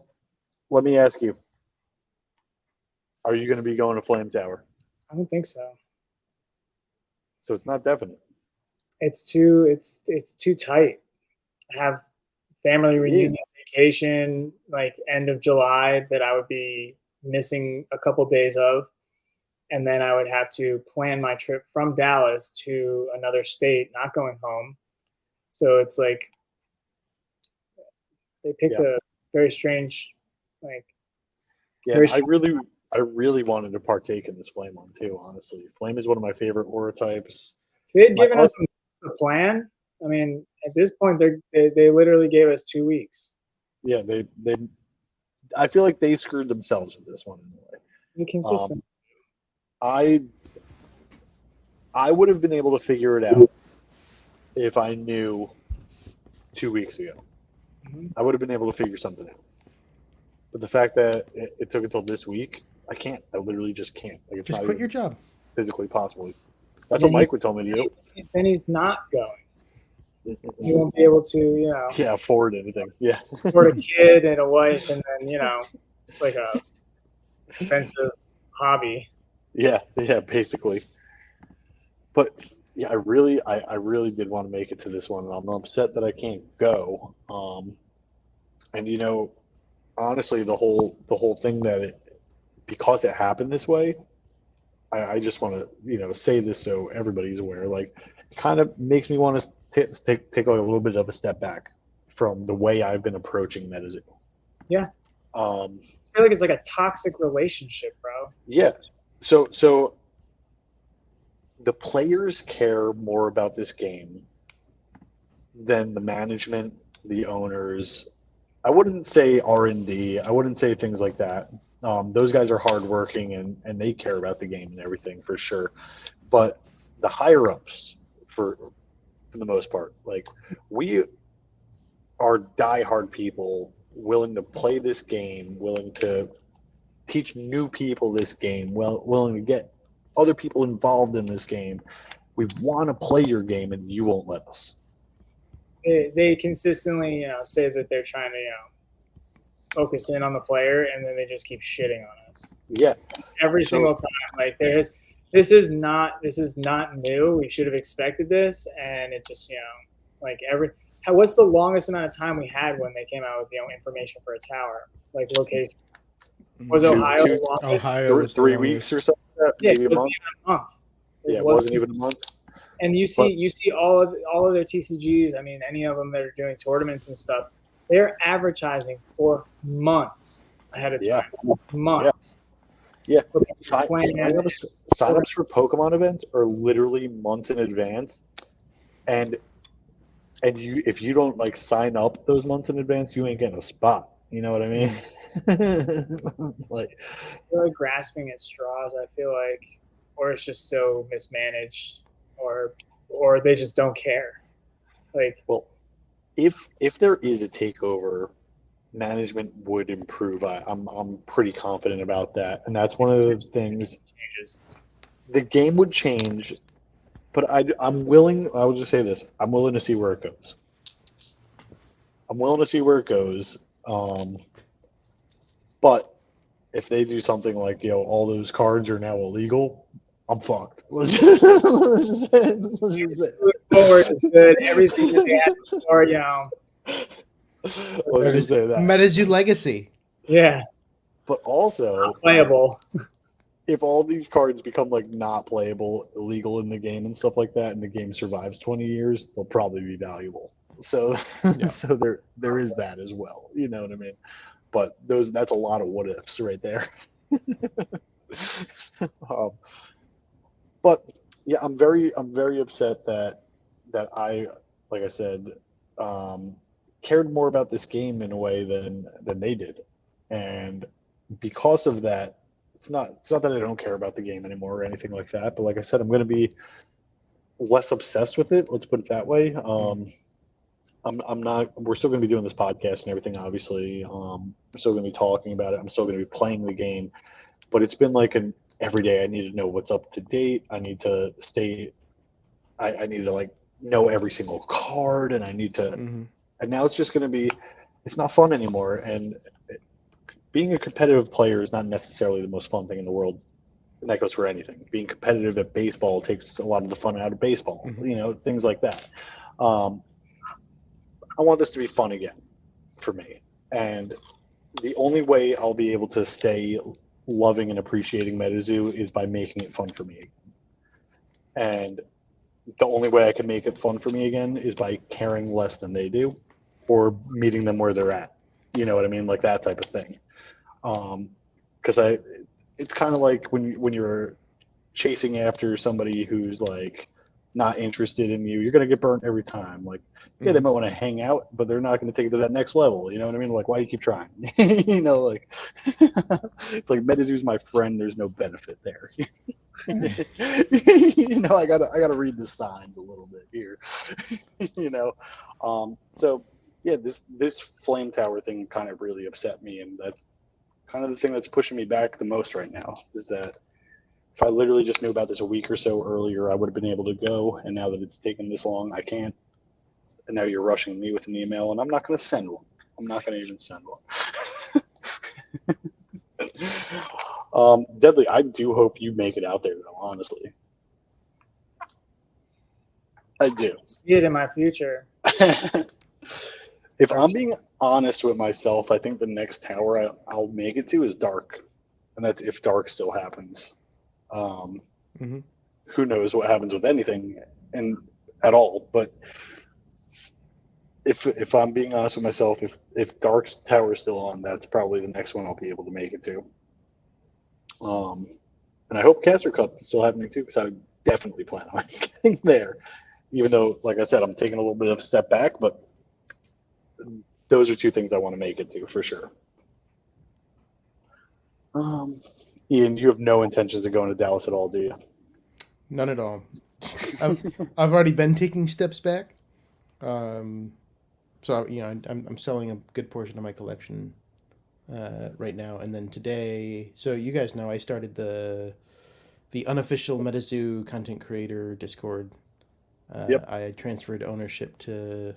let me ask you: are you going to be going to Flame Tower? I don't think so. So it's not definite. It's too tight. I have family reunion vacation like end of July that I would be missing a couple days of, and then I would have to plan my trip from Dallas to another state, not going home. So it's like they picked Yeah. a very strange, like Yeah, very I really wanted to partake in this Flame one too. Honestly, Flame is one of my favorite aura types. if they had My given us a plan. I mean, at this point, they literally gave us 2 weeks. yeah, I feel like they screwed themselves with this one in a way. Be consistent. I would have been able to figure it out if I knew 2 weeks ago. Mhm. I would have been able to figure something out. But the fact that it took until this week, I can't. I literally just can't. Like it's Just not quit even your job. physically possible. That's Then what Mike would tell me to do. Then he's not going. You won't be able to, Yeah, afford anything. Yeah. support a kid and a wife, and then it's like a expensive hobby. Yeah, basically. But yeah, I really did want to make it to this one, and I'm upset that I can't go. And honestly, the whole thing that because it happened this way, I just want to say this so everybody's aware. Like, it kind of makes me want to take like a little bit of a step back from the way I've been approaching Metazoo. Yeah. Um, I feel like it's like a toxic relationship, bro. yeah. So the players care more about this game than the management, the owners. I wouldn't say R&D. I wouldn't say things like that. Those guys are hardworking and they care about the game and everything for sure. But the higher ups, for the most part, like, we are diehard people willing to play this game, willing to teach new people this game, willing to get other people involved in this game. We want to play your game, and you won't let us. They consistently, say that they're trying to, focus in on the player, and then they just keep shitting on us Yeah, every single time. Like this is not new. We should have expected this, and it just, like what's the longest amount of time we had when they came out with information for a tower, like location? Was Ohio the longest? Ohio was the 3 weeks or longest. something like that, Yeah, maybe it a wasn't month. even a month. Yeah, it wasn't even a month. And you see all of their TCGs. I mean, any of them that are doing tournaments and stuff, they're advertising for months ahead of time. Months. Yeah. Planning Sign-ups for Pokemon events are literally months in advance, and if you don't like sign up those months in advance, you ain't getting a spot. You know what I mean? Like, they're like grasping at straws. I feel like, or it's just so mismanaged, or they just don't care. Like, well, if there is a takeover, management would improve. I'm pretty confident about that, and that's one of the things. Changes. The game would change, but I'm willing. I will just say this: I'm willing to see where it goes. I'm willing to see where it goes. But if they do something like all those cards are now illegal, I'm fucked. Let's just say. Forward is good. Everything that they had before, Let's just say that. Metazoo Legacy. Yeah. But also, not playable. If all these cards become like not playable, illegal in the game and stuff like that, and the game survives 20 years, they'll probably be valuable. So, so there is that as well. You know what I mean? But that's a lot of what ifs right there. But yeah, I'm very upset that I, like I said, cared more about this game in a way than they did, and because of that, it's not that I don't care about the game anymore or anything like that. But like I said, I'm going to be less obsessed with it. Let's put it that way. I'm not. We're still going to be doing this podcast and everything. Obviously, I'm still going to be talking about it. I'm still going to be playing the game. But it's been like an every day. I need to know what's up to date. I need to stay. I need to like know every single card, and I need to. And now it's just going to be. It's not fun anymore. And being a competitive player is not necessarily the most fun thing in the world. And that goes for anything. Being competitive at baseball takes a lot of the fun out of baseball. Things like that. I want this to be fun again for me. And the only way I'll be able to stay loving and appreciating Metazoo is by making it fun for me again. And the only way I can make it fun for me again is by caring less than they do or meeting them where they're at. You know what I mean? Like that type of thing. Because it's kind of like when you're chasing after somebody who's like not interested in you, you're going to get burnt every time. Like, yeah, they might want to hang out, but they're not going to take it to that next level. You know what I mean? Like, why do you keep trying? You know, like, it's like Metazoo's my friend. There's no benefit there. You know, I gotta read the signs a little bit here. You know, so yeah, this flame tower thing kind of really upset me, and that's kind of the thing that's pushing me back the most right now. Is that if I literally just knew about this a week or so earlier, I would have been able to go, and now that it's taken this long, I can't. And now you're rushing me with an email, and I'm not going to send one. I'm not going to even send one. Deadly, I do hope you make it out there, though, honestly. I do. See it in my future. If I'm being honest with myself, I think the next tower I'll make it to is Dark. And that's if Dark still happens. Who knows what happens with anything and at all. But if I'm being honest with myself, if Dark's tower is still on, that's probably the next one I'll be able to make it to. And I hope Caster Cup is still happening too, because I definitely plan on getting there. Even though, like I said, I'm taking a little bit of a step back, but those are two things I want to make it to for sure. Ian, you have no intentions of going to Dallas at all, do you? None at all. I've already been taking steps back. So you know, I'm selling a good portion of my collection right now, and then today. So you guys know I started the unofficial Metazoo content creator Discord. Yep. I transferred ownership to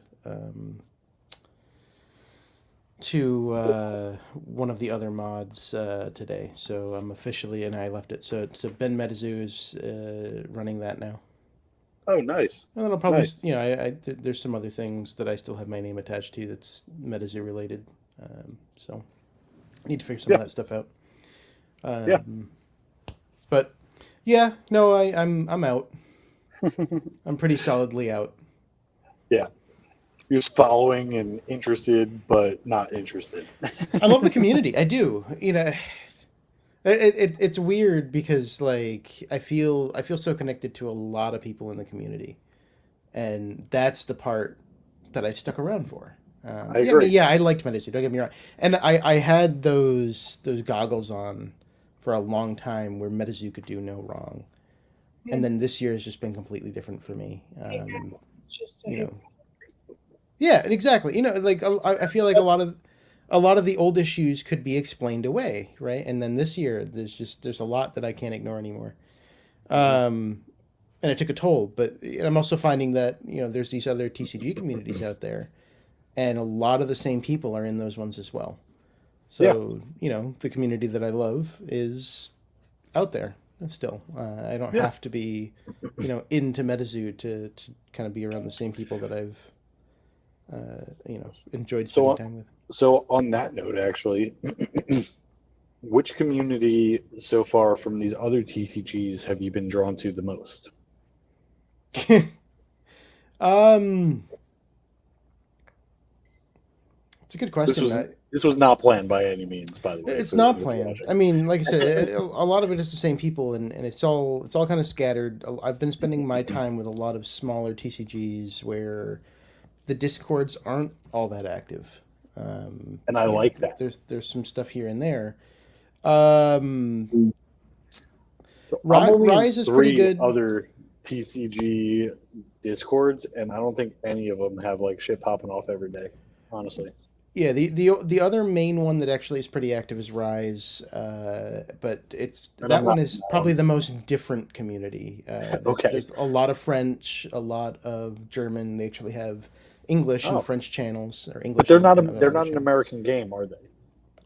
one of the other mods today, so I'm officially, and I left it. So Ben Metazoo is running that now. Oh, nice. And then I'll probably, Nice. you know, there's some other things that I still have my name attached to that's Metazoo related. So I need to figure some of that stuff out. Yeah. But yeah, no, I'm out. I'm pretty solidly out. Yeah. You're just following and interested, but not interested. I love the community. I do. You know, it's weird because like I feel so connected to a lot of people in the community, and that's the part that I stuck around for. I agree. I liked Metazoo. Don't get me wrong, and I had those goggles on for a long time where Metazoo could do no wrong, and then this year has just been completely different for me. You know. Yeah, exactly. You know, like I feel like a lot of the old issues could be explained away, right? And then this year, there's a lot that I can't ignore anymore, and it took a toll. But I'm also finding that there's these other TCG communities out there, and a lot of the same people are in those ones as well. So the community that I love is out there still. I don't have to be into Metazoo to kind of be around the same people that I've enjoyed spending time with. So on that note, actually, which community so far from these other TCGs have you been drawn to the most? It's a good question. This was not planned by any means, by the way. It's not planned. I mean, like I said, a lot of it is the same people, and it's all kind of scattered. I've been spending my time with a lot of smaller TCGs where the Discords aren't all that active, and I like that. There's some stuff here and there. So Rise is pretty good. Other TCG Discords, and I don't think any of them have like shit popping off every day. Honestly. Yeah, the other main one that actually is pretty active is Rise, but one is probably the most different community. There's a lot of French, a lot of German. They actually have English and French channels, or English. But they're not an American game, are they?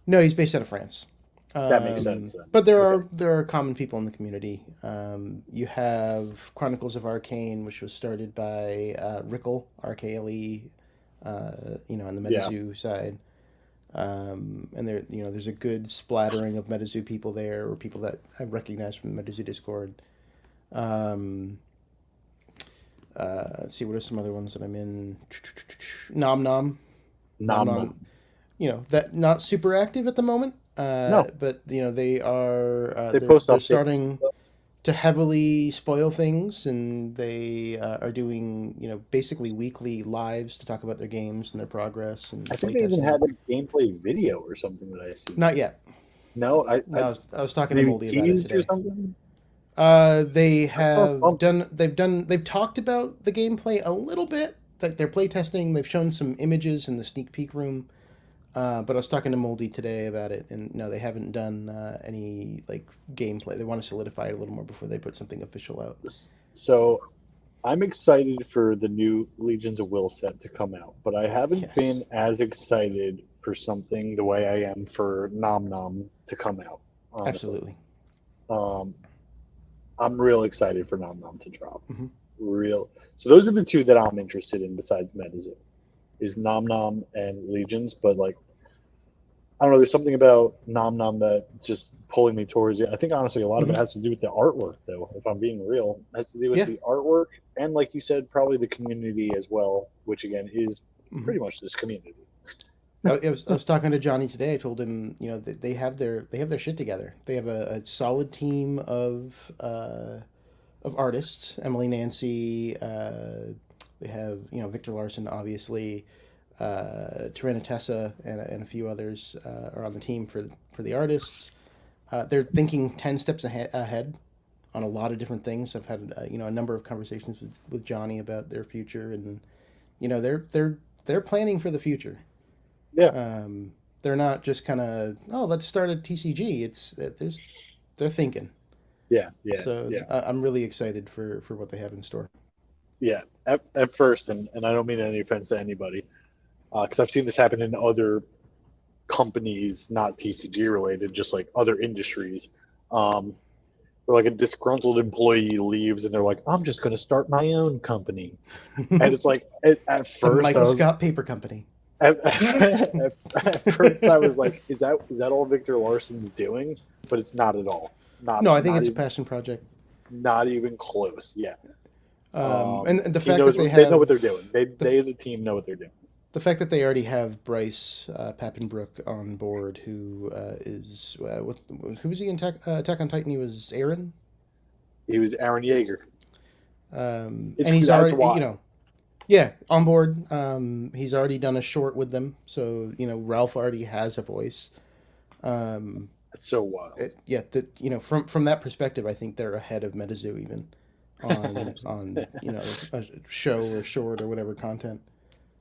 No, he's based out of France. That makes sense. Then. But there are common people in the community. You have Chronicles of Arcane, which was started by Rickle, RKLE, on the Metazoo side. And there's a good splattering of Metazoo people there, or people that I recognize from the Metazoo Discord. Let's see, what are some other ones that I'm in? Nom Nom. That not super active at the moment. No. But they are. They post they're updates. starting. to heavily spoil things, and they are doing, basically weekly lives to talk about their games and their progress and I think they even playtesting. had a gameplay video or something that I see. Not yet. No, No, I was talking to maybe Moldy about it teased or today. something. They I saw have something. they've talked about the gameplay a little bit, like their playtesting. They've shown some images in the sneak peek room. But I was talking to Moldy today about it, and no, they haven't done any like gameplay. They want to solidify it a little more before they put something official out. So I'm excited for the new Legions of Will set to come out, but I haven't been Yes, as excited for something the way I am for Nom Nom to come out. Honestly, absolutely. um, I'm real excited for Nom Nom to drop. Hmm. Real. So those are the two that I'm interested in besides Metazoo, is Nom Nom and Legions. But like, I don't know. There's something about Nom Nom that just pulling me towards it. I think honestly, a lot of Hmm. it has to do with the artwork, though. If I'm being real, it has to do with Yeah. the artwork and, like you said, probably the community as well, which again is Hmm. pretty much this community. I was talking to Johnny today. I told him, that they have their shit together. They have a solid team of artists. Emily Nancy. They have Victor Larson, obviously. Tessa and a few others are on the team for the artists. They're thinking 10 steps ahead on a lot of different things. I've had a number of conversations with Johnny about their future, and they're planning for the future. Yeah, Um, they're not just kind of, oh, let's start a TCG. They're thinking. yeah, yeah, So yeah, I'm really excited for what they have in store. yeah. At first, and I don't mean any offense to anybody, because I've seen this happen in other companies, not TCG related, just like other industries. Um, where like a disgruntled employee leaves and they're like, I'm just going to start my own company. And it's like, at The first, Michael Scott Paper Company. at first I was like, is that all Victor Larson's doing? But it's not at all. Not No, I think not it's a even passion project. not even close. Yeah. And the He fact knows that they what they know what have they're doing. They the, they as a team know what they're doing. the fact that they already have Bryce Papenbrook on board, who is who was he in Attack on Titan? He was Aaron, He was Aaron Yeager. and he's That's already why. yeah, on board. He's already done a short with them, so Ralph already has a voice. Um, That's so wild. yeah, that from that perspective, I think they're ahead of Metazoo even on a show or short or whatever content.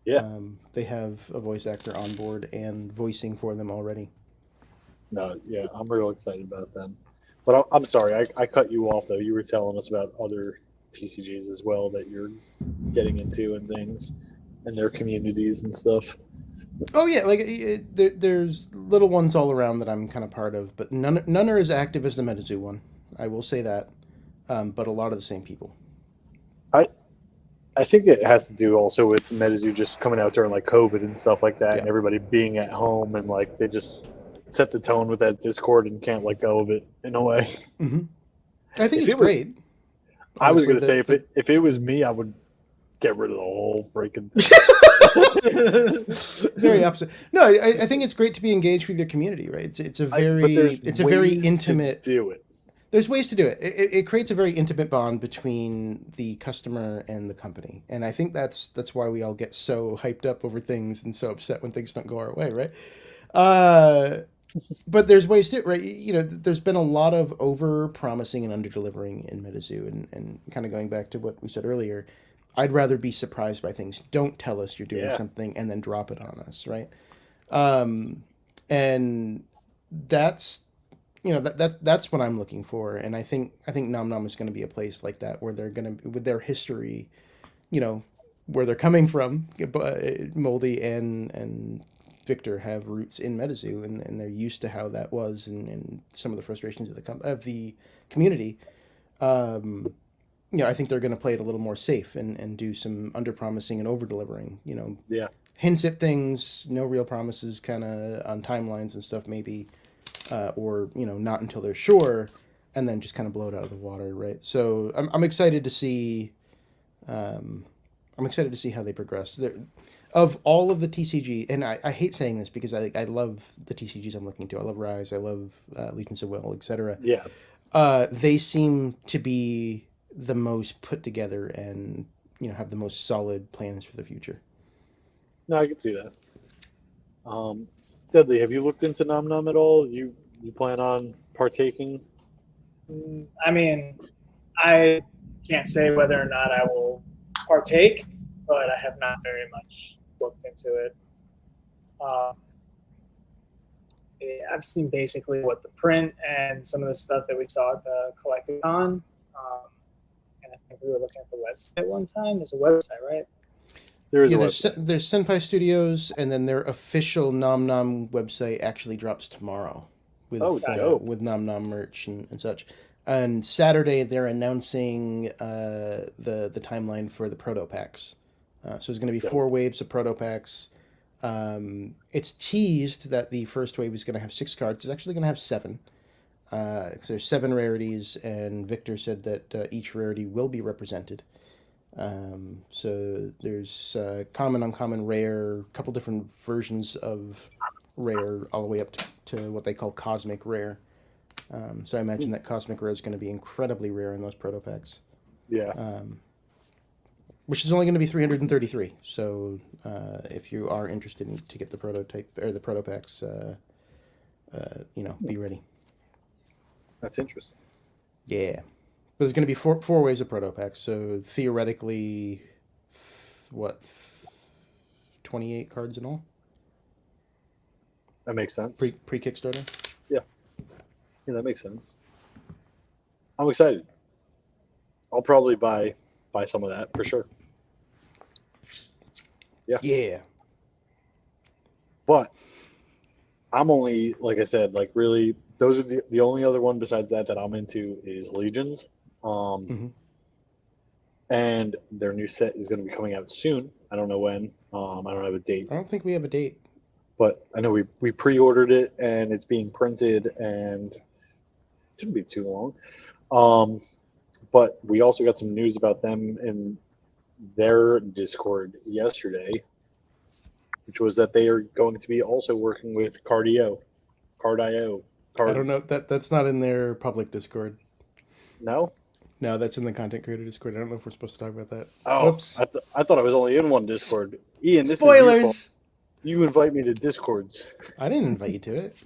Yeah. They have a voice actor on board and voicing for them already. No, yeah, I'm real excited about them. But I'm sorry, I cut you off though. You were telling us about other TCGs as well that you're getting into and things and their communities and stuff. Oh yeah, like there's little ones all around that I'm kind of part of, but none are as active as the Metazoo one. I will say that, but a lot of the same people. I I think it has to do also with Metazoo just coming out during like COVID and stuff like that, Yeah. and everybody being at home and like they just set the tone with that Discord and can't let go of it in a way. Hmm. I think If it's it was, great. I was Honestly, gonna say the if it was me, I would get rid of the whole freaking very thing. opposite. No, I think it's great to be engaged with your community, right? It's a But very there's it's a very ways to intimate. do it. There's ways to do it. It creates a very intimate bond between the customer and the company, and I think that's why we all get so hyped up over things and so upset when things don't go our way, right? Uh, but there's ways to, right? There's been a lot of over promising and under delivering in Metazoo, and kind of going back to what we said earlier. I'd rather be surprised by things. Don't tell us you're doing Yeah. something and then drop it on us, right? Um, and that's that's what I'm looking for, and I think Nom Nom is going to be a place like that where they're going to, with their history, where they're coming from. Moldy and Victor have roots in Metazoo, and they're used to how that was, and some of the frustrations of the community. Um, I think they're going to play it a little more safe and do some under promising and over delivering. Yeah. Hints at things, no real promises, kind of on timelines and stuff, maybe, or not until they're sure, and then just kind of blow it out of the water, right? So I'm excited to see. Um, I'm excited to see how they progress. Of all of the TCG, and I hate saying this because I love the TCGs I'm looking to. I love Rise, I love Legions of Will, etc. Yeah. They seem to be the most put together and have the most solid plans for the future. No, I can see that. Um, Deadly, have you looked into Nom Nom at all? You plan on partaking? I mean, I can't say whether or not I will partake, but I have not very much looked into it. Um, I've seen basically what the print and some of the stuff that we saw at the Collecticon. And I think we were looking at the website one time. There's a website, right? There is Yeah, a there's website. there's Senpai Studios, and then their official Nom Nom website actually drops tomorrow Oh, dope. with Nom Nom merch and such. And Saturday they're announcing the timeline for the proto packs. So there's going to be Dope. 4 waves of proto packs. It's teased that the first wave is going to have 6 cards. It's actually going to have 7. So there's 7 rarities, and Victor said that each rarity will be represented. So there's common, uncommon, rare, a couple different versions of rare, all the way up to what they call cosmic rare. So I imagine that cosmic rare is going to be incredibly rare in those proto packs. Yeah. Which is only going to be 333. So if you are interested to get the prototype or the proto packs, be ready. That's interesting. Yeah. But there's going to be four ways of proto packs. So theoretically, 28 cards in all? That makes sense. Pre Kickstarter? Yeah, that makes sense. I'm excited. I'll probably buy some of that for sure. Yeah. Yeah. But I'm only, like I said, like really, those are the only other one besides that I'm into is Legions. And their new set is going to be coming out soon. I don't know when. I don't have a date. I don't think we have a date. But I know we pre-ordered it and it's being printed and it shouldn't be too long. But we also got some news about them in their Discord yesterday, which was that they are going to be also working with Cardio. I don't know. That's not in their public Discord. No? No, that's in the content creator Discord. I don't know if we're supposed to talk about that. Oh, Whoops. I thought I was only in one Discord. Ian, this Spoilers! Is your fault. You invite me to Discords. I didn't invite you to it.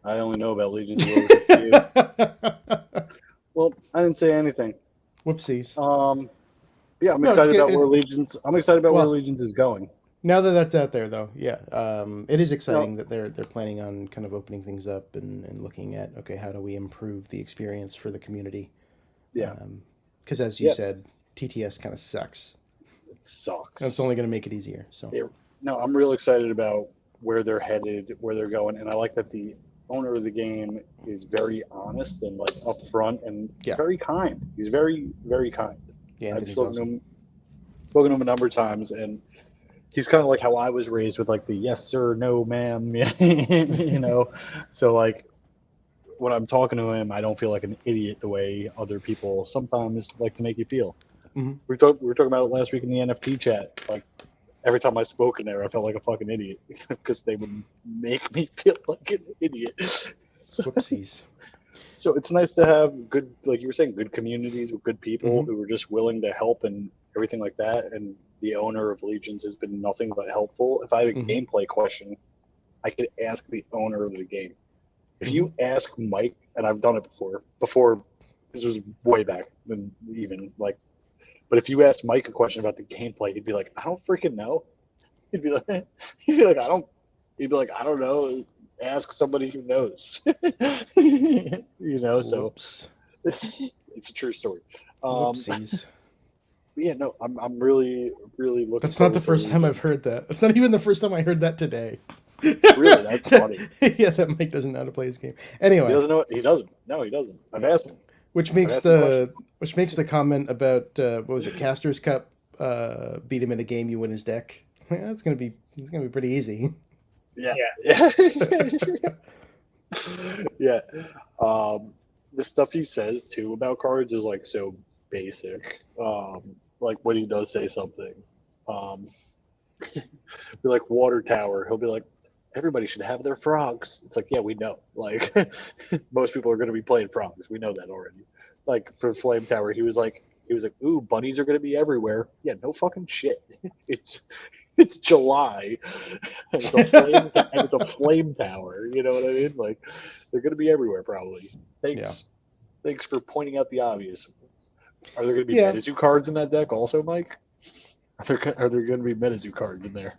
I only know about Legions. Well, I didn't say anything. Whoopsies. Yeah, I'm excited about where Legions. I'm excited about where Legions is going. Now that that's out there, though, yeah, it is exciting that they're planning on kind of opening things up and looking at, okay, how do we improve the experience for the community? Yeah. Because as you said, TTS kind of sucks. It sucks. And it's only going to make it easier. So. Yeah. No, I'm real excited about where they're headed, where they're going, and I like that the owner of the game is very honest and like upfront and very kind. He's very, very kind. Yeah, I've spoken to him a number of times, and he's kind of like how I was raised with like the yes sir, no ma'am, you know. So like when I'm talking to him, I don't feel like an idiot the way other people sometimes like to make you feel. Mm-hmm. We were talking about it last week in the NFT chat. Like every time I spoke in there, I felt like a fucking idiot because they would make me feel like an idiot. Whoopsies. So it's nice to have good, like you were saying, good communities with good people who are just willing to help and everything like that. And the owner of Legions has been nothing but helpful. If I have a gameplay question, I could ask the owner of the game. If you ask Mike, and I've done it before this was way back than even like, but if you asked Mike a question about the gameplay, he'd be like, I don't freaking know. He'd be like, I don't know. Ask somebody who knows. You know, so it's a true story. Whoopsies. Yeah, no, I'm really looking. That's not the first time I've heard that. It's not even the first time I heard that today. Really, that's funny. Yeah, that Mike doesn't know how to play his game. Anyway, he doesn't know. He doesn't. No, he doesn't. I've asked him. Which makes the comment about what was it, Caster's Cup? Beat him in a game, you win his deck. Yeah, it's gonna be pretty easy. Yeah. Yeah. The stuff he says too about cards is like so basic. Like when he does say something, be like water tower, he'll be like, everybody should have their frogs. It's like, yeah, we know. Like, most people are going to be playing frogs. We know that already. Like for Flame Tower, he was like, ooh, bunnies are going to be everywhere. Yeah, no fucking shit. It's July, and it's a flame tower. You know what I mean? Like, they're going to be everywhere probably. Thanks for pointing out the obvious. Are there going to be Metazoo cards in that deck also, Mike? Are there going to be Metazoo cards in there?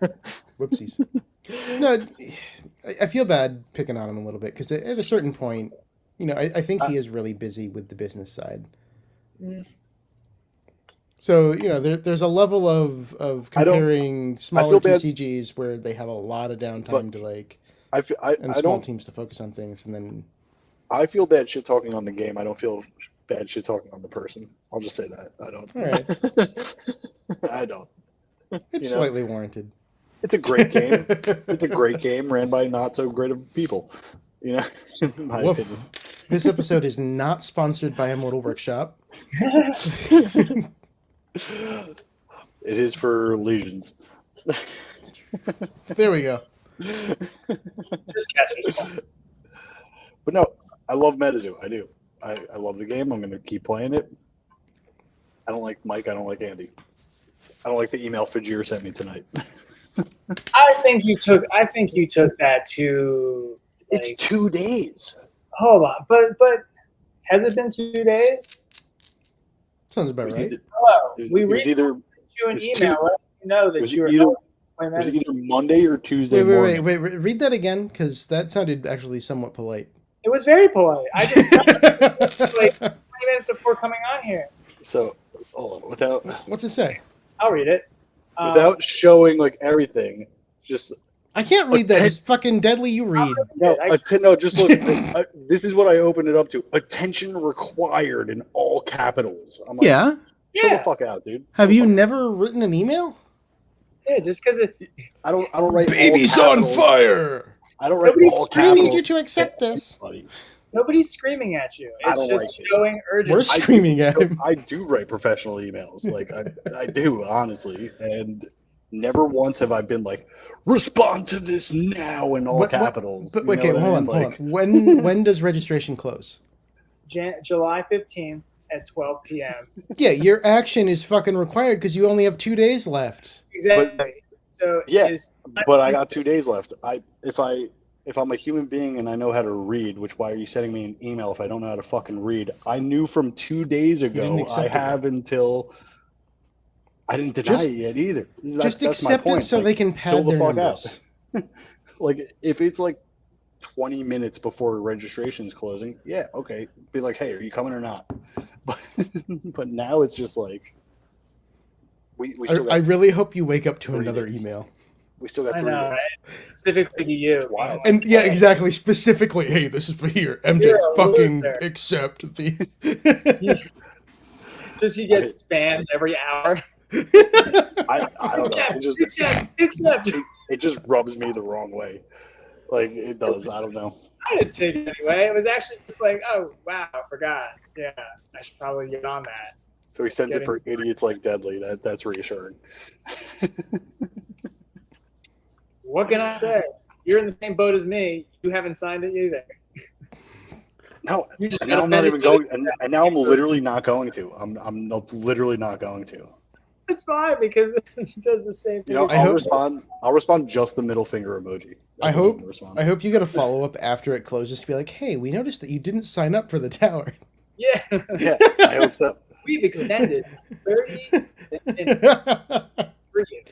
Whoopsies. No, I feel bad picking on him a little bit because at a certain point, I think he is really busy with the business side. So, there's a level of comparing smaller TCGs where they have a lot of downtime to small teams to focus on things, and then I feel bad shit talking on the game. I don't feel bad shit talking on the person. I'll just say that. I don't. All right. I don't. It's slightly warranted. It's a great game. It's a great game ran by not so great of people. In my opinion. This episode is not sponsored by Immortal Workshop. It is for legions. There we go. Just casters. But no, I love Metazoo. I do. I love the game. I'm going to keep playing it. I don't like Mike. I don't like Andy. I don't like the email Fajir sent me tonight. I think you took that to. Like, it's 2 days. Hold on, but has it been 2 days? Sounds about right. Hello, we recently sent you an email letting you know that you were. Was it either Monday or Tuesday morning? Wait. Read that again, because that sounded actually somewhat polite. It was very polite. I just like 20 minutes before coming on here. So, hold on. Without. What's it say? I'll read it. Without showing like everything, just. I can't read that. It's fucking deadly. You read. No, just look. This is what I opened it up to. Attention required in all capitals. I'm like, yeah. Chill the fuck out, dude. Have you never written an email? Yeah, just because I don't write. Baby's on fire. I don't write all capitals. I need you to accept this. Nobody's screaming at you. It's just showing urgency. We're screaming at him. I do write professional emails. Like I do, honestly, and never once have I been like, respond to this now in all capitals. But okay, hold on. When does registration close? July 15th at 12 p.m. Yeah, your action is fucking required because you only have 2 days left. Exactly. So but I got 2 days left. If I'm a human being and I know how to read, which why are you sending me an email if I don't know how to fucking read? I knew from 2 days ago. I have until. I didn't deny it yet either. Just accept it so they can pad their numbers. Like, if it's like 20 minutes before registration's closing, yeah, okay. Be like, hey, are you coming or not? But now it's just like, I really hope you wake up to another email. We still got 3 days. Right? Specifically to you. Wow. And yeah, exactly. Specifically, hey, this is for here. MJ, fucking accept the. Just he gets spammed every hour. I don't know. Accept. It just rubs me the wrong way. Like, it does. I don't know. I didn't take it anyway. It was actually just like, oh, wow, I forgot. Yeah, I should probably get on that. So he sends it for idiots like Deadly. That's reassuring. What can I say? You're in the same boat as me. You haven't signed it either. No, and now I'm not even going. And now I'm literally not going to. I'm literally not going to. It's fine because it does the same thing. I'll respond just the middle finger emoji. I hope you get a follow up after it closes to be like, hey, we noticed that you didn't sign up for the tower. Yeah. Yeah, I hope so. We've extended 30 minutes.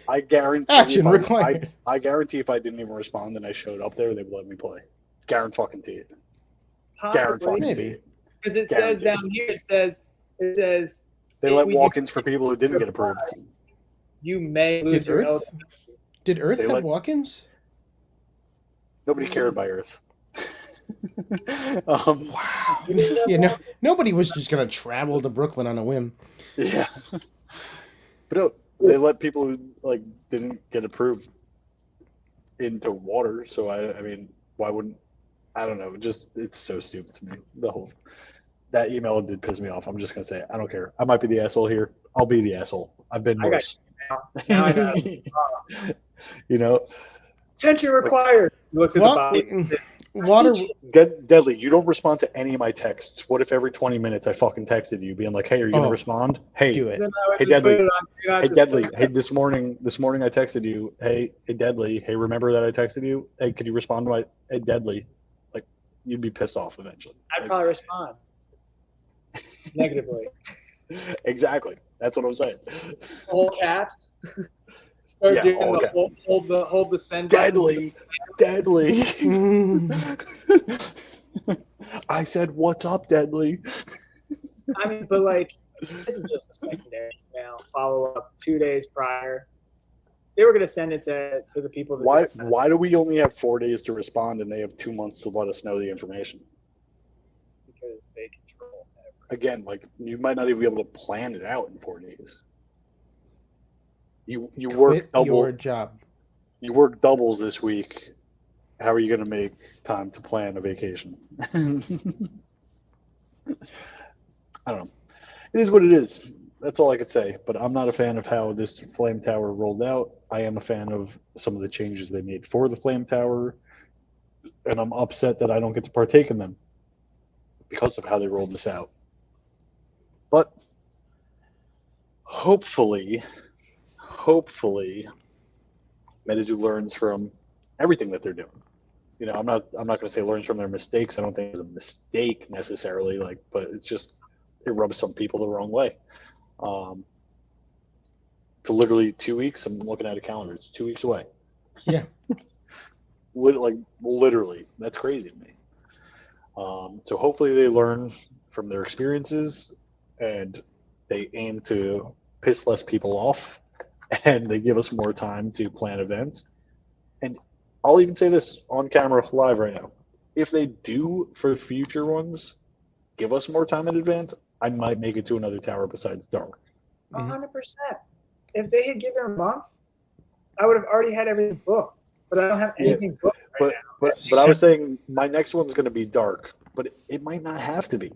I guarantee. Action required. I guarantee if I didn't even respond and I showed up there, they would let me play. Guarantee it. Possibly, maybe. Because it says down here, it says. They let walk-ins for people who didn't get approved. You may lose your eligibility. Did Earth have walk-ins? Nobody cared by Earth. Wow. Yeah, nobody was just gonna travel to Brooklyn on a whim. Yeah. But no, they let people who didn't get approved into water. So I mean, why wouldn't? I don't know. It's so stupid to me. That email did piss me off. I'm just gonna say it. I don't care. I might be the asshole here. I'll be the asshole. I've been worse. Now I know. You know. Attention required. He looks at Well, the body. water. Deadly, you don't respond to any of my texts. What if every 20 minutes I fucking texted you, being like, "Hey, are you gonna Oh, respond? Hey, Do it. Then I would Hey, just Deadly. put it on Do Not hey, Deadly. Disturb. Hey, this morning I texted you. Hey, Deadly. Hey, remember that I texted you? Hey, could you respond to my Hey, Deadly? Like, you'd be pissed off eventually. I'd Like, probably respond negatively. exactly. That's what I'm saying. All caps. Start Yeah, doing all the caps. hold the send button. Deadly. Mm. I said, "What's up, Deadly?" I mean, but like, this is just a secondary email follow up 2 days prior. They were going to send it to the people that Why? did send it. Why do we only have 4 days to respond, and they have 2 months to let us know the information? Because they control everything. Again, like, you might not even be able to plan it out in 4 days. You work Quit double. your job. You work doubles this week. How are you going to make time to plan a vacation? I don't know. It is what it is. That's all I could say. But I'm not a fan of how this flame tower rolled out. I am a fan of some of the changes they made for the flame tower, and I'm upset that I don't get to partake in them because of how they rolled this out. But hopefully, Metazoo learns from everything that they're doing. You know, I'm not going to say learns from their mistakes. I don't think it's a mistake necessarily, like, but it's just it rubs some people the wrong way. For literally 2 weeks, I'm looking at a calendar. It's 2 weeks away. Yeah. Literally, that's crazy to me. So hopefully they learn from their experiences and they aim to piss less people off and they give us more time to plan events. And I'll even say this on camera live right now. If they do for future ones give us more time in advance, I might make it to another tower besides Dark. 100%. If they had given a month, I would have already had everything booked. But I don't have anything booked right now. But I was saying my next one's going to be Dark, but it might not have to be.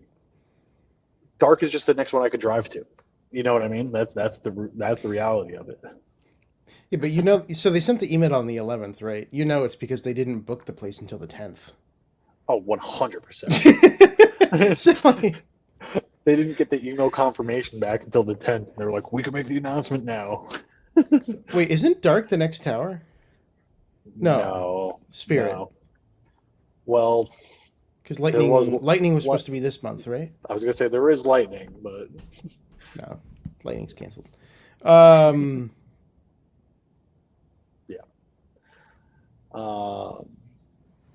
Dark is just the next one I could drive to. You know what I mean? That's the reality of it. Yeah, but you know, so they sent the email on the 11th, right? You know, it's because they didn't book the place until the 10th. Oh, 100%. So, like, They didn't get the email confirmation back until the 10th. They were like, "We can make the announcement now." wait, isn't Dark the next tower? No. Spirit. No. Well, Because was- lightning was supposed to be this month, right? I was gonna say there is lightning, but No, lightning's canceled.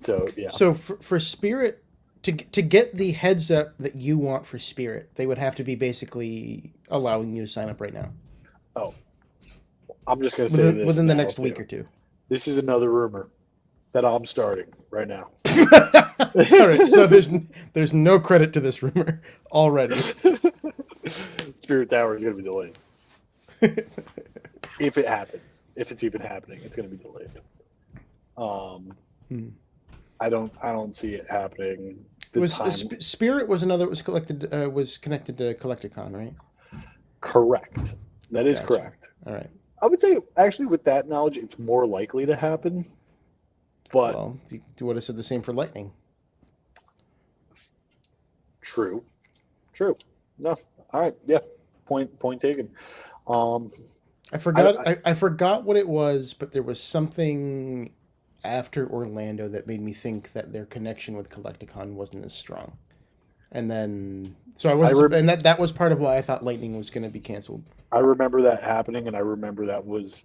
so yeah. So for Spirit, to get the heads up that you want for Spirit, they would have to be basically allowing you to sign up right now. Oh, I'm just gonna say this within the now, next too. week or two. This is another rumor that I'm starting right now. All right, so there's no credit to this rumor already. Spirit Tower is gonna be delayed. If it happens, if it's even happening, it's gonna be delayed. I don't see it happening. Spirit was connected to Collecticon, right? Correct. That is Gotcha. correct. All right. I would say, actually, with that knowledge, it's more likely to happen. But Well, you would have said the same for Lightning. True. No. All right. Yeah. Point taken. I forgot what it was, but there was something after Orlando that made me think that their connection with Collecticon wasn't as strong. And then, so that was part of why I thought Lightning was going to be canceled. I remember that happening, and I remember that was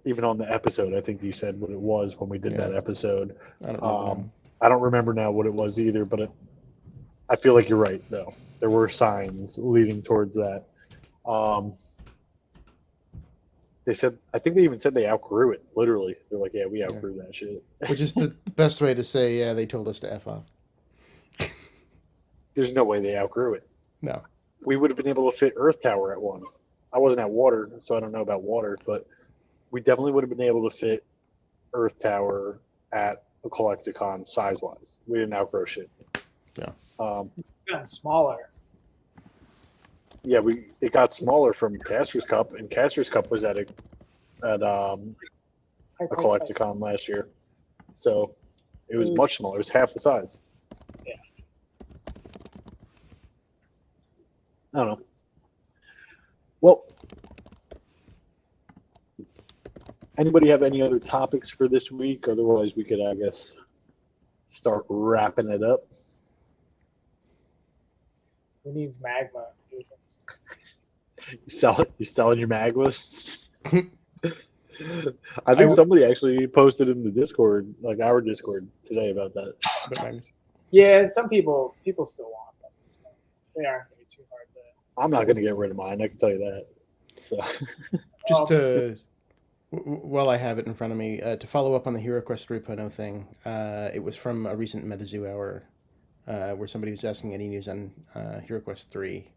even on the episode. I think you said what it was when we did that episode. I don't remember. I don't remember now what it was either, but I feel like you're right, though. There were signs leading towards that. They said, I think they even said they outgrew it. Literally, they're like, "Yeah, we outgrew that shit." Which is the best way to say, yeah, they told us to F off. There's no way they outgrew it. No. We would have been able to fit Earth Tower at one. I wasn't at Water, so I don't know about Water, but we definitely would have been able to fit Earth Tower at a Collecticon size-wise. We didn't outgrow shit. Yeah. Gotten smaller. Yeah, it got smaller from Caster's Cup, and Caster's Cup was at a Collecticon last year. So It was much smaller. It was half the size. Yeah. I don't know. Well, anybody have any other topics for this week? Otherwise, we could, I guess, start wrapping it up. Who needs magma? You're selling your magmas? I think somebody actually posted in the Discord, like our Discord today, about that. Yeah, some people still want them. So they aren't going to be too hard to. I'm not going to get rid of mine. I can tell you that. So. Just to, while I have it in front of me, to follow up on the HeroQuest 3.0 thing, it was from a recent Metazoo Hour where somebody was asking any news on HeroQuest 3,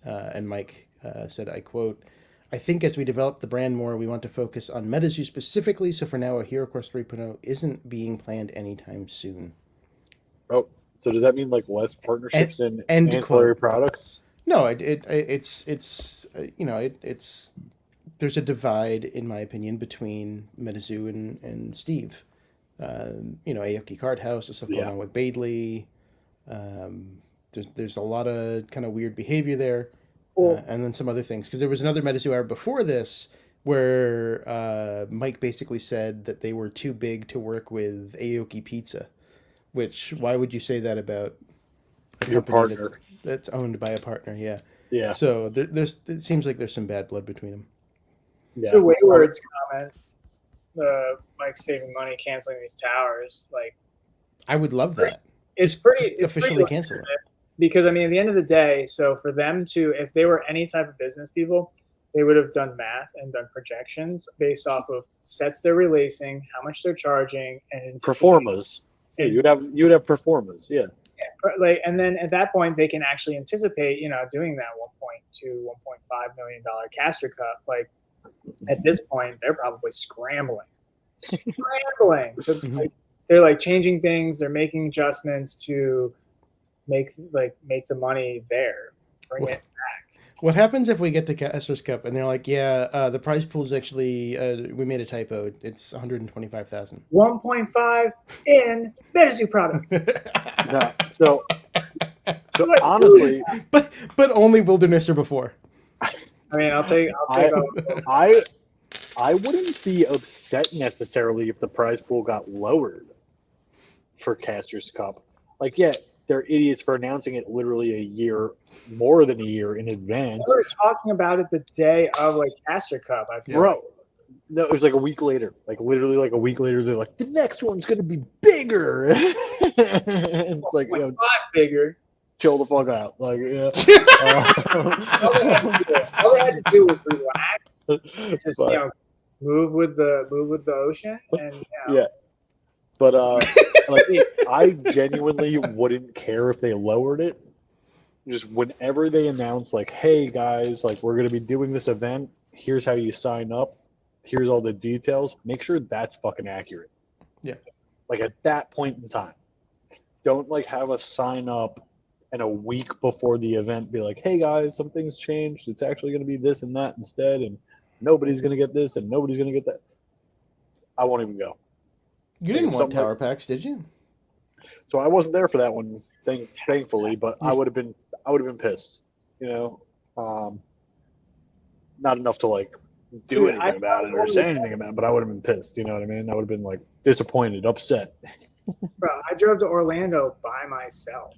and Mike said, I quote, "I think as we develop the brand more, we want to focus on Metazoo specifically, so for now, a HeroQuest 3.0 isn't being planned anytime soon." Oh, so does that mean like less partnerships and ancillary products? No, it's there's a divide, in my opinion, between Metazoo and Steve. AFK Card House, the stuff going on with Badley. There's a lot of kind of weird behavior there, and then some other things. Because there was another Metazoo Hour before this where Mike basically said that they were too big to work with Aoki Pizza. Which, why would you say that about a your company partner that's owned by a partner? Yeah. Yeah. So it seems like there's some bad blood between them. Yeah. So Wayward's comment, Mike saving money canceling these towers, like I would love that. It's officially cancel it. Because I mean, at the end of the day, so for them to, if they were any type of business people, they would have done math and done projections based off of sets they're releasing, how much they're charging, and performers. Yeah, you'd have performers. Yeah. Like, and then at that point, they can actually anticipate, doing that $1.2, $1.5 million caster cup. Like, at this point, they're probably scrambling. So they're like changing things. They're making adjustments to make the money there, bring it back. What happens if we get to Caster's Cup and they're like, the prize pool is actually we made a typo. It's 125,000. 1.5 in Metazoo products. No, so honestly, but only Wilderness or before. I mean, I'll take. I wouldn't be upset necessarily if the prize pool got lowered for Caster's Cup. Like, yeah, they're idiots for announcing it literally more than a year in advance. We were talking about it the day of Caster Cup. I feel Bro, no, it was like a week later. Like literally, like a week later, they're like, the next one's gonna be bigger. It's like, bigger. Chill the fuck out. Like, yeah. All they had to do was relax. Just move with the ocean and yeah. But I genuinely wouldn't care if they lowered it. Just whenever they announce, like, hey guys, like, we're gonna be doing this event. Here's how you sign up. Here's all the details. Make sure that's fucking accurate. Yeah. Like at that point in time, don't have us sign up and a week before the event be like, hey guys, some things changed. It's actually gonna be this and that instead, and nobody's gonna get this and nobody's gonna get that. I won't even go. You didn't want tower packs, did you? So I wasn't there for that one, thankfully. But I would have been pissed. Not enough to do anything about it or say anything about it, but I would have been pissed. You know what I mean? I would have been disappointed, upset. Bro, I drove to Orlando by myself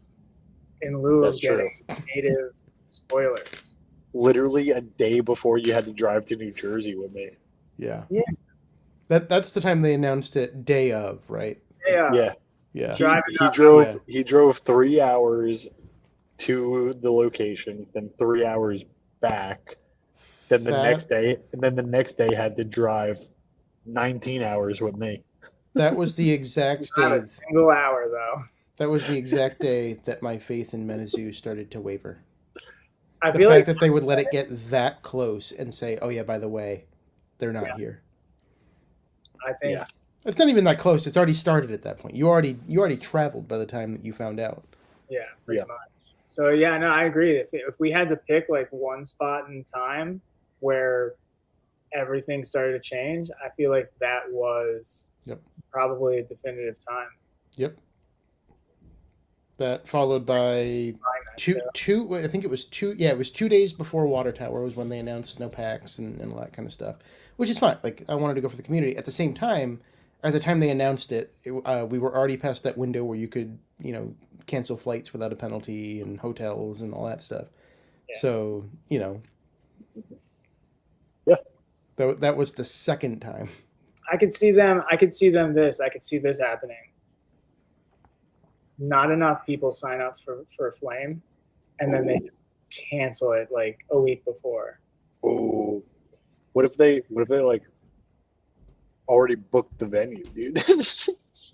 in lieu of getting native spoilers. Literally a day before you had to drive to New Jersey with me. Yeah. Yeah. That's the time they announced it, day of, right? Yeah. Yeah. He drove 3 hours to the location, then 3 hours back. Then the next day had to drive 19 hours with me. That was the exact day. Not a single hour though. That was the exact day that my faith in Metazoo started to waver. The fact that they would let it get that close and say, "Oh yeah, by the way, they're not here." I think it's not even that close. It's already started at that point. You already traveled by the time that you found out. Yeah, pretty much. So no, I agree. If we had to pick one spot in time where everything started to change, I feel like that was probably a definitive time. Yep. That followed by two. I think it was two. Yeah, it was 2 days before Water Tower was when they announced no packs and all that kind of stuff, which is fine. Like I wanted to go for the community. At the same time, at the time they announced it, we were already past that window where you could, cancel flights without a penalty and hotels and all that stuff. Yeah. So Yeah. that was the second time. I could see them. I could see this happening. Not enough people sign up for Flame, and then they just cancel it like a week before. Oh, what if they like already booked the venue, dude?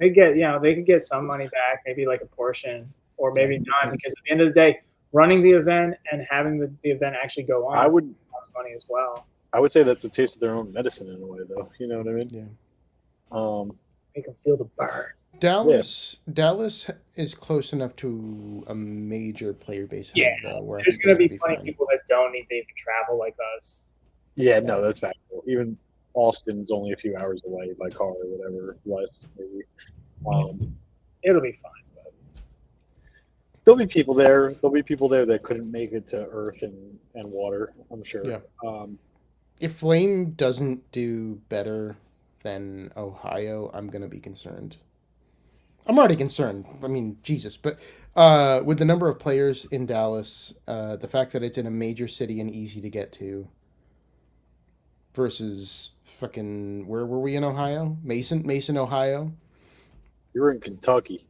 They could get some money back, maybe like a portion, or maybe not, because at the end of the day, running the event and having the event actually go on costs money as well. I would say that's a taste of their own medicine in a way, though. You know what I mean? Yeah. Make them feel the burn. Dallas is close enough to a major player base. Yeah, where there's going to be plenty of people that don't need to even travel like us. Yeah, no, that's factual. Even Austin's only a few hours away by car or whatever, less maybe. It'll be fine. There'll be people there. There'll be people there that couldn't make it to Earth and water, I'm sure. Yeah. If Flame doesn't do better than Ohio, I'm going to be concerned. I'm already concerned. I mean, Jesus. But with the number of players in Dallas, the fact that it's in a major city and easy to get to versus fucking, where were we in Ohio? Mason, Ohio. You're in Kentucky.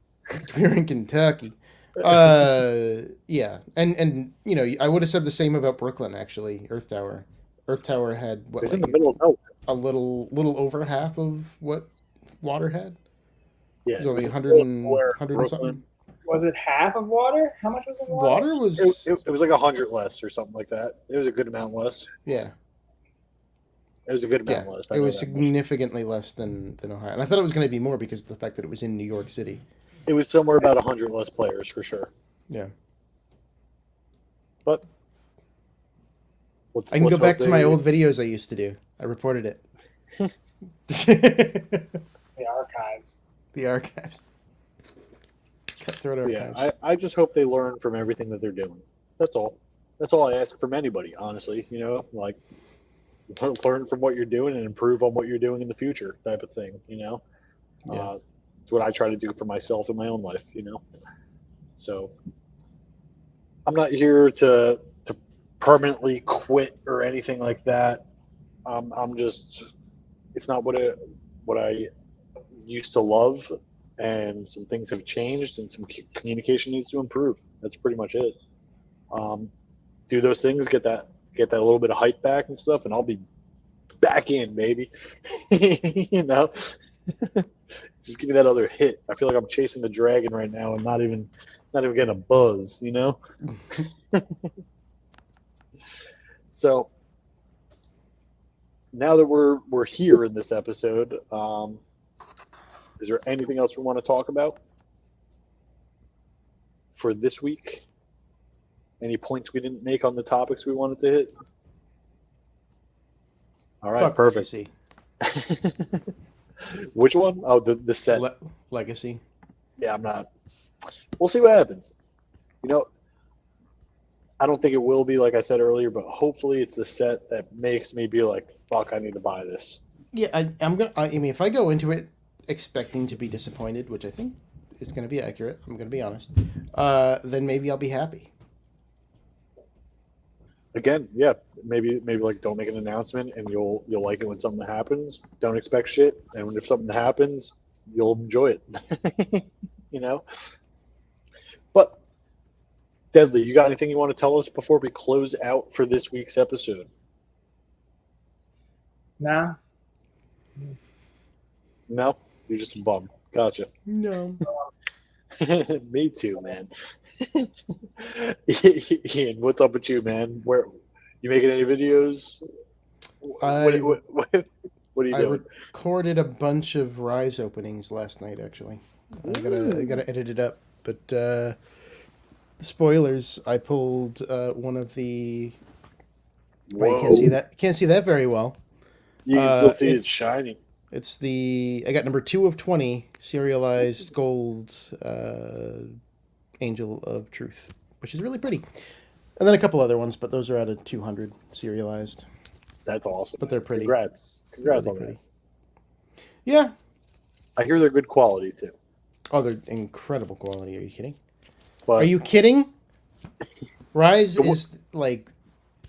You're in Kentucky. Yeah. And I would have said the same about Brooklyn, actually. Earth Tower. Earth Tower had what, in the middle of nowhere. A little over half of what Water had. Yeah, it was only 100 and something. Was it half of Water? How much was in Water? Water was it was like 100 less or something like that. It was a good amount less. Yeah. It was a good amount less. It was significantly less than Ohio, and I thought it was going to be more because of the fact that it was in New York City. It was somewhere about 100 less players for sure. Yeah. But I can go back to my old videos I used to do. I reported it. The archives. The archives. Cutthroat archives. Yeah, I just hope they learn from everything that they're doing. That's all. That's all I ask from anybody, honestly. Like learn from what you're doing and improve on what you're doing in the future, type of thing. Yeah. It's what I try to do for myself in my own life. So I'm not here to permanently quit or anything like that. I'm just, it's not what I used to love, and some things have changed and some communication needs to improve. That's pretty much it. Do those things, get that little bit of hype back and stuff, and I'll be back in, baby. Just give me that other hit. I feel like I'm chasing the dragon right now and not even getting a buzz, So now that we're here in this episode, is there anything else we want to talk about for this week? Any points we didn't make on the topics we wanted to hit? All right, Fuck perfect. Legacy. Which one? Oh, the set. Legacy. Yeah, I'm not. We'll see what happens. I don't think it will be, like I said earlier, but hopefully it's a set that makes me be like, fuck, I need to buy this. Yeah, I mean, if I go into it expecting to be disappointed, which I think is going to be accurate, I'm going to be honest, then maybe I'll be happy. Again, yeah, maybe like don't make an announcement and you'll like it when something happens. Don't expect shit, and if something happens, you'll enjoy it. But Deadly, you got anything you want to tell us before we close out for this week's episode? Nah. No? You're just a bum. Gotcha. No. Me too, man. Ian, what's up with you, man? Where you making any videos? What are you doing? I recorded a bunch of Rise openings last night, actually. I gotta edit it up, but spoilers, I pulled one of the. Well, you can't see that very well. You can still see it shining. I got number 2 of 20 serialized gold Angel of Truth, which is really pretty. And then a couple other ones, but those are out of 200 serialized. That's awesome. But they're pretty. Congrats Really on pretty. that. Yeah. I hear they're good quality too. Oh, they're incredible quality. Are you kidding? But Are you kidding? Rise is like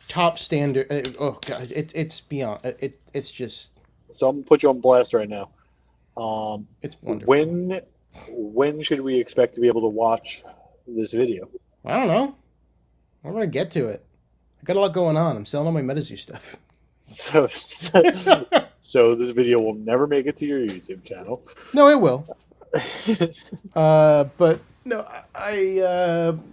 top standard. Oh god, it's beyond. It's just. So I'm gonna put you on blast right now. It's wonderful. When should we expect to be able to watch this video? I don't know. I'm gonna get to it. I got a lot going on. I'm selling all my Metazoo stuff. So this video will never make it to your YouTube channel. No, it will. But no,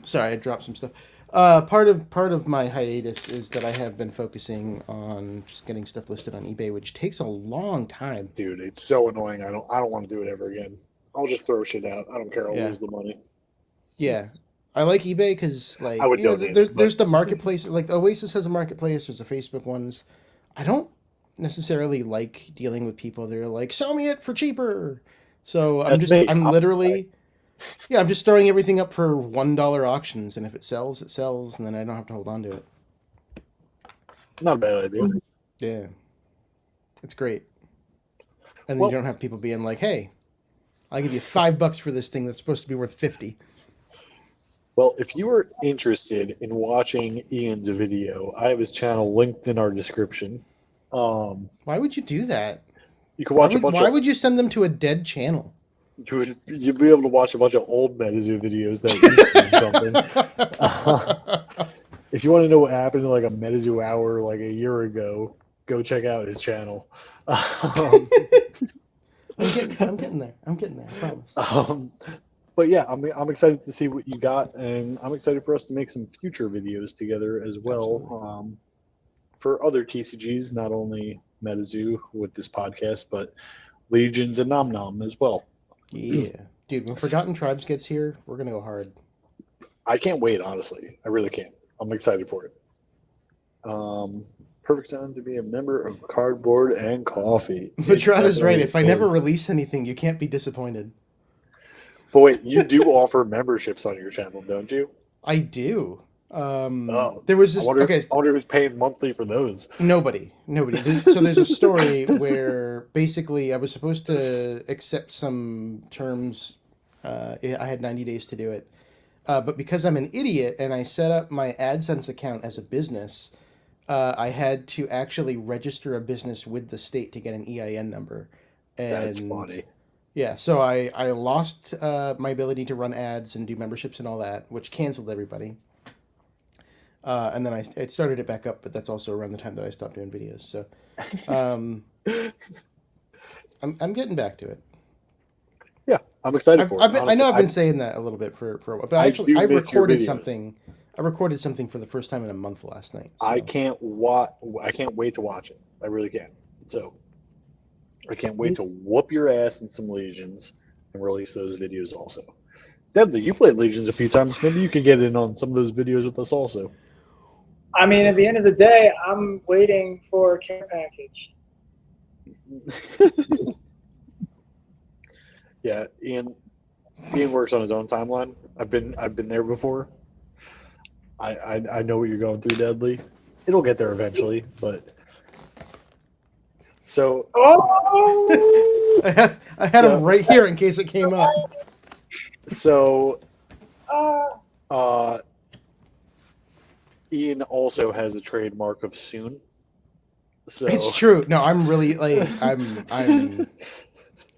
sorry, I dropped some stuff. Part of my hiatus is that I have been focusing on just getting stuff listed on eBay, which takes a long time. Dude, it's so annoying. I don't want to do it ever again. I'll just throw shit out. I don't care. I'll lose the money. Yeah. I like eBay because, like, I would donate it, there's the marketplace. Like, Oasis has a marketplace. There's the Facebook ones. I don't necessarily like dealing with people that are like, sell me it for cheaper. So I'm literally, I'm just throwing everything up for $1 auctions, and if it sells, it sells, and then I don't have to hold on to it. Not a bad idea. Yeah, it's great. And then you don't have people being like, hey, I'll give you $5 for this thing that's supposed to be worth 50. Well, if you are interested in watching Ian's video, I have his channel linked in our description. Why would you do that? You can watch Why would you send them to a dead channel? You'd be able to watch a bunch of old Metazoo videos that used something. If you want to know what happened in like a Metazoo hour like a year ago, go check out his channel. I'm getting there. I promise. But yeah, I'm excited to see what you got, and I'm excited for us to make some future videos together as well. For other TCGs, not only Metazoo with this podcast, but Legions and Nom Nom as well. Yeah, dude. When Forgotten Tribes gets here, we're gonna go hard. I can't wait. Honestly, I really can't. I'm excited for it. Perfect time to be a member of Cardboard and Coffee. Matrada's right. If I never release anything, you can't be disappointed. But wait, you do offer memberships on your channel, don't you? I do. There was this. I wonder who's paying monthly for those. Nobody. So there's a story where basically I was supposed to accept some terms. I had 90 days to do it. But because I'm an idiot and I set up my AdSense account as a business, I had to actually register a business with the state to get an EIN number. And that's funny. Yeah, so I lost my ability to run ads and do memberships and all that, which canceled everybody. And then I started it back up, but that's also around the time that I stopped doing videos. So I'm getting back to it. Yeah, I'm excited for it. I know I've been saying that a little bit for a while, but I recorded something. I recorded something for the first time in a month last night. So. I can't wait to watch it. I really can't. So I can't wait to whoop your ass in some Legions and release those videos also. Deadly, you played Legions a few times. Maybe you could get in on some of those videos with us also. I mean, at the end of the day, I'm waiting for a care package. Yeah, Ian works on his own timeline. I've been there before. I know what you're going through, Deadly. It'll get there eventually, but so I had him right here in case it came up. So Ian also has a trademark of soon. So it's true. No, I'm really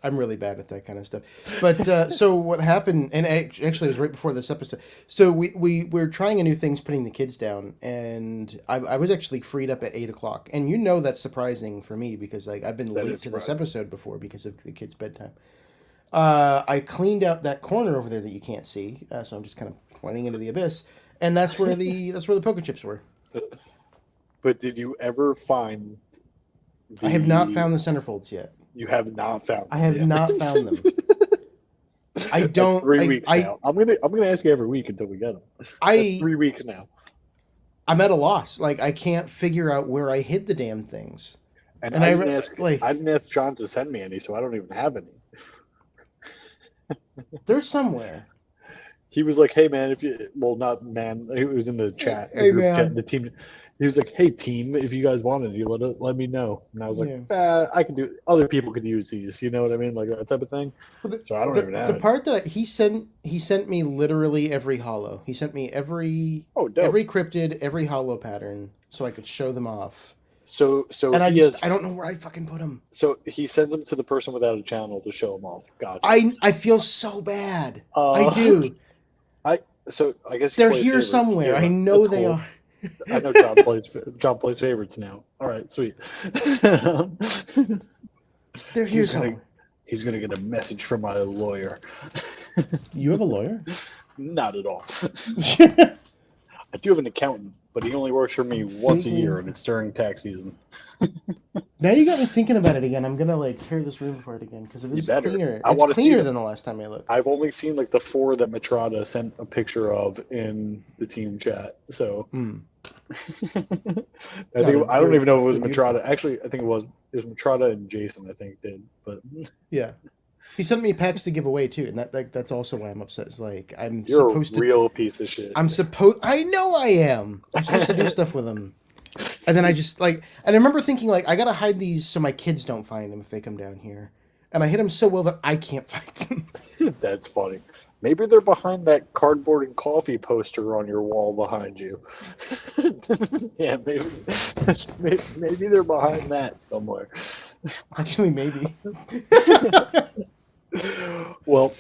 I'm really bad at that kind of stuff. But so what happened, and actually it was right before this episode. So we're trying a new things, putting the kids down, and I was actually freed up at 8:00. And you know that's surprising for me because like I've been late to this episode before because of the kids' bedtime. I cleaned out that corner over there that you can't see, so I'm just kind of pointing into the abyss, and that's where the poker chips were. But did you ever find? I have not found the centerfolds yet. You have not found them. I have not found them. I don't. That's 3 weeks now. I'm gonna ask you every week until we get them. That's 3 weeks now. I'm at a loss. Like I can't figure out where I hid the damn things. And And I I didn't re- ask. like I didn't ask John to send me any, so I don't even have any. they're somewhere. He was like, "Hey man, if you well not man, it was in the chat, the Hey group chat, man. the team." He was like, "Hey team, if you guys wanted, you let me know." And I was like, Yeah. I can do. Other people could use these, you know what I mean, like that type of thing. Well, So I don't even the have it. part that he sent me literally every hollow. He sent me Oh, dope. every cryptid, every hollow pattern, so I could show them off. So And he has. I don't know where I fucking put them. So he sends them to the person without a channel to show them off. Gotcha. I feel so bad. I Uh, do. I so I guess you They're play here favorites. somewhere. I Yeah, know that's they cool. are. I know John plays favorites now. All right, sweet. They're here he's gonna somewhere. he's gonna get a message from my lawyer. You have a lawyer? Not at all. I do have an accountant, but he only works for me once a year, and it's during tax season. Now you got me thinking about it again. I'm gonna like tear this room apart again because it You is better. cleaner. I It's wanna see cleaner them. than the last time I looked. I've only seen like the 4 that Matrada sent a picture of in the team chat. So Hmm. I No, I don't even know if it was they're beautiful. Matrada. Actually, I think it was Matrada and Jason. I think did, but Yeah. He sent me packs to give away too, and that's also why I'm upset. It's like I'm you're supposed a to. real piece of shit. I know I am. I'm supposed to do stuff with them, and then I just like. And I remember thinking like I gotta hide these so my kids don't find them if they come down here, and I hid them so well that I can't find them. That's funny. Maybe they're behind that cardboard and coffee poster on your wall behind you. Yeah, maybe they're behind that somewhere. Actually, maybe. Well,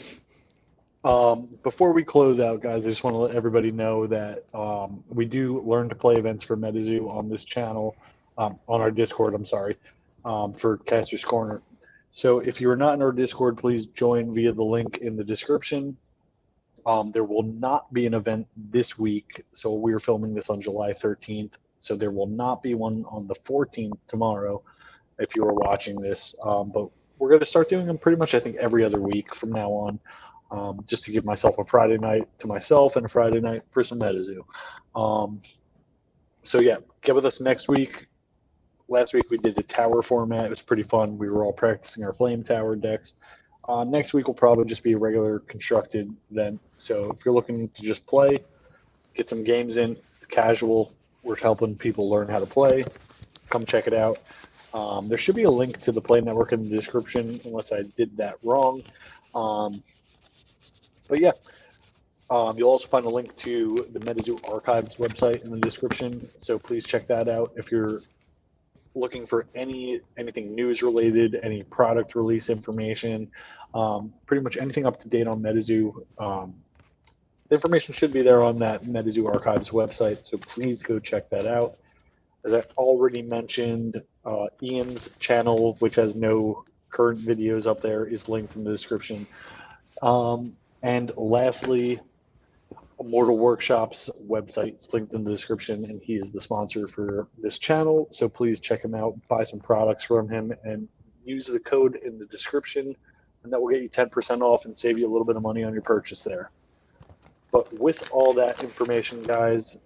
before we close out, guys, I just want to let everybody know that we do learn to play events for Metazoo on this channel, on our Discord, I'm sorry, for Caster's Corner. So if you are not in our Discord, please join via the link in the description. There will not be an event this week, so we're filming this on July 13th, so there will not be one on the 14th tomorrow if you are watching this, but we're going to start doing them pretty much, I think, every other week from now on, just to give myself a Friday night to myself and a Friday night for some Metazoo. So yeah, get with us next week. Last week we did the tower format. It was pretty fun. We were all practicing our flame tower decks. Next week will probably just be a regular constructed event. So if you're looking to just play, get some games in, it's casual. We're helping people learn how to play. Come check it out. There should be a link to the Play Network in the description, unless I did that wrong. But yeah, you'll also find a link to the Metazoo Archives website in the description. So please check that out if you're looking for anything news related, any product release information, pretty much anything up to date on Metazoo. The information should be there on that Metazoo Archives website, so please go check that out. As I already mentioned, Ian's channel, which has no current videos up there, is linked in the description. And lastly, Immortal Workshop's website is linked in the description, and he is the sponsor for this channel. So please check him out, buy some products from him, and use the code in the description, and that will get you 10% off and save you a little bit of money on your purchase there. But with all that information, guys,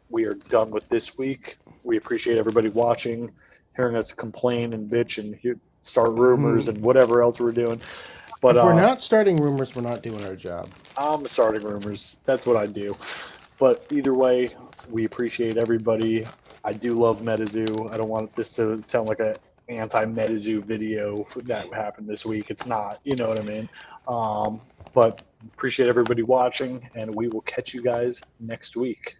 we are done with this week. We appreciate everybody watching, hearing us complain and bitch and start rumors and whatever else we're doing. But if we're not starting rumors, we're not doing our job. I'm starting rumors. That's what I do. But either way, we appreciate everybody. I do love Metazoo. I don't want this to sound like a anti-Metazoo video that happened this week. It's not. You know what I mean? But appreciate everybody watching, and we will catch you guys next week.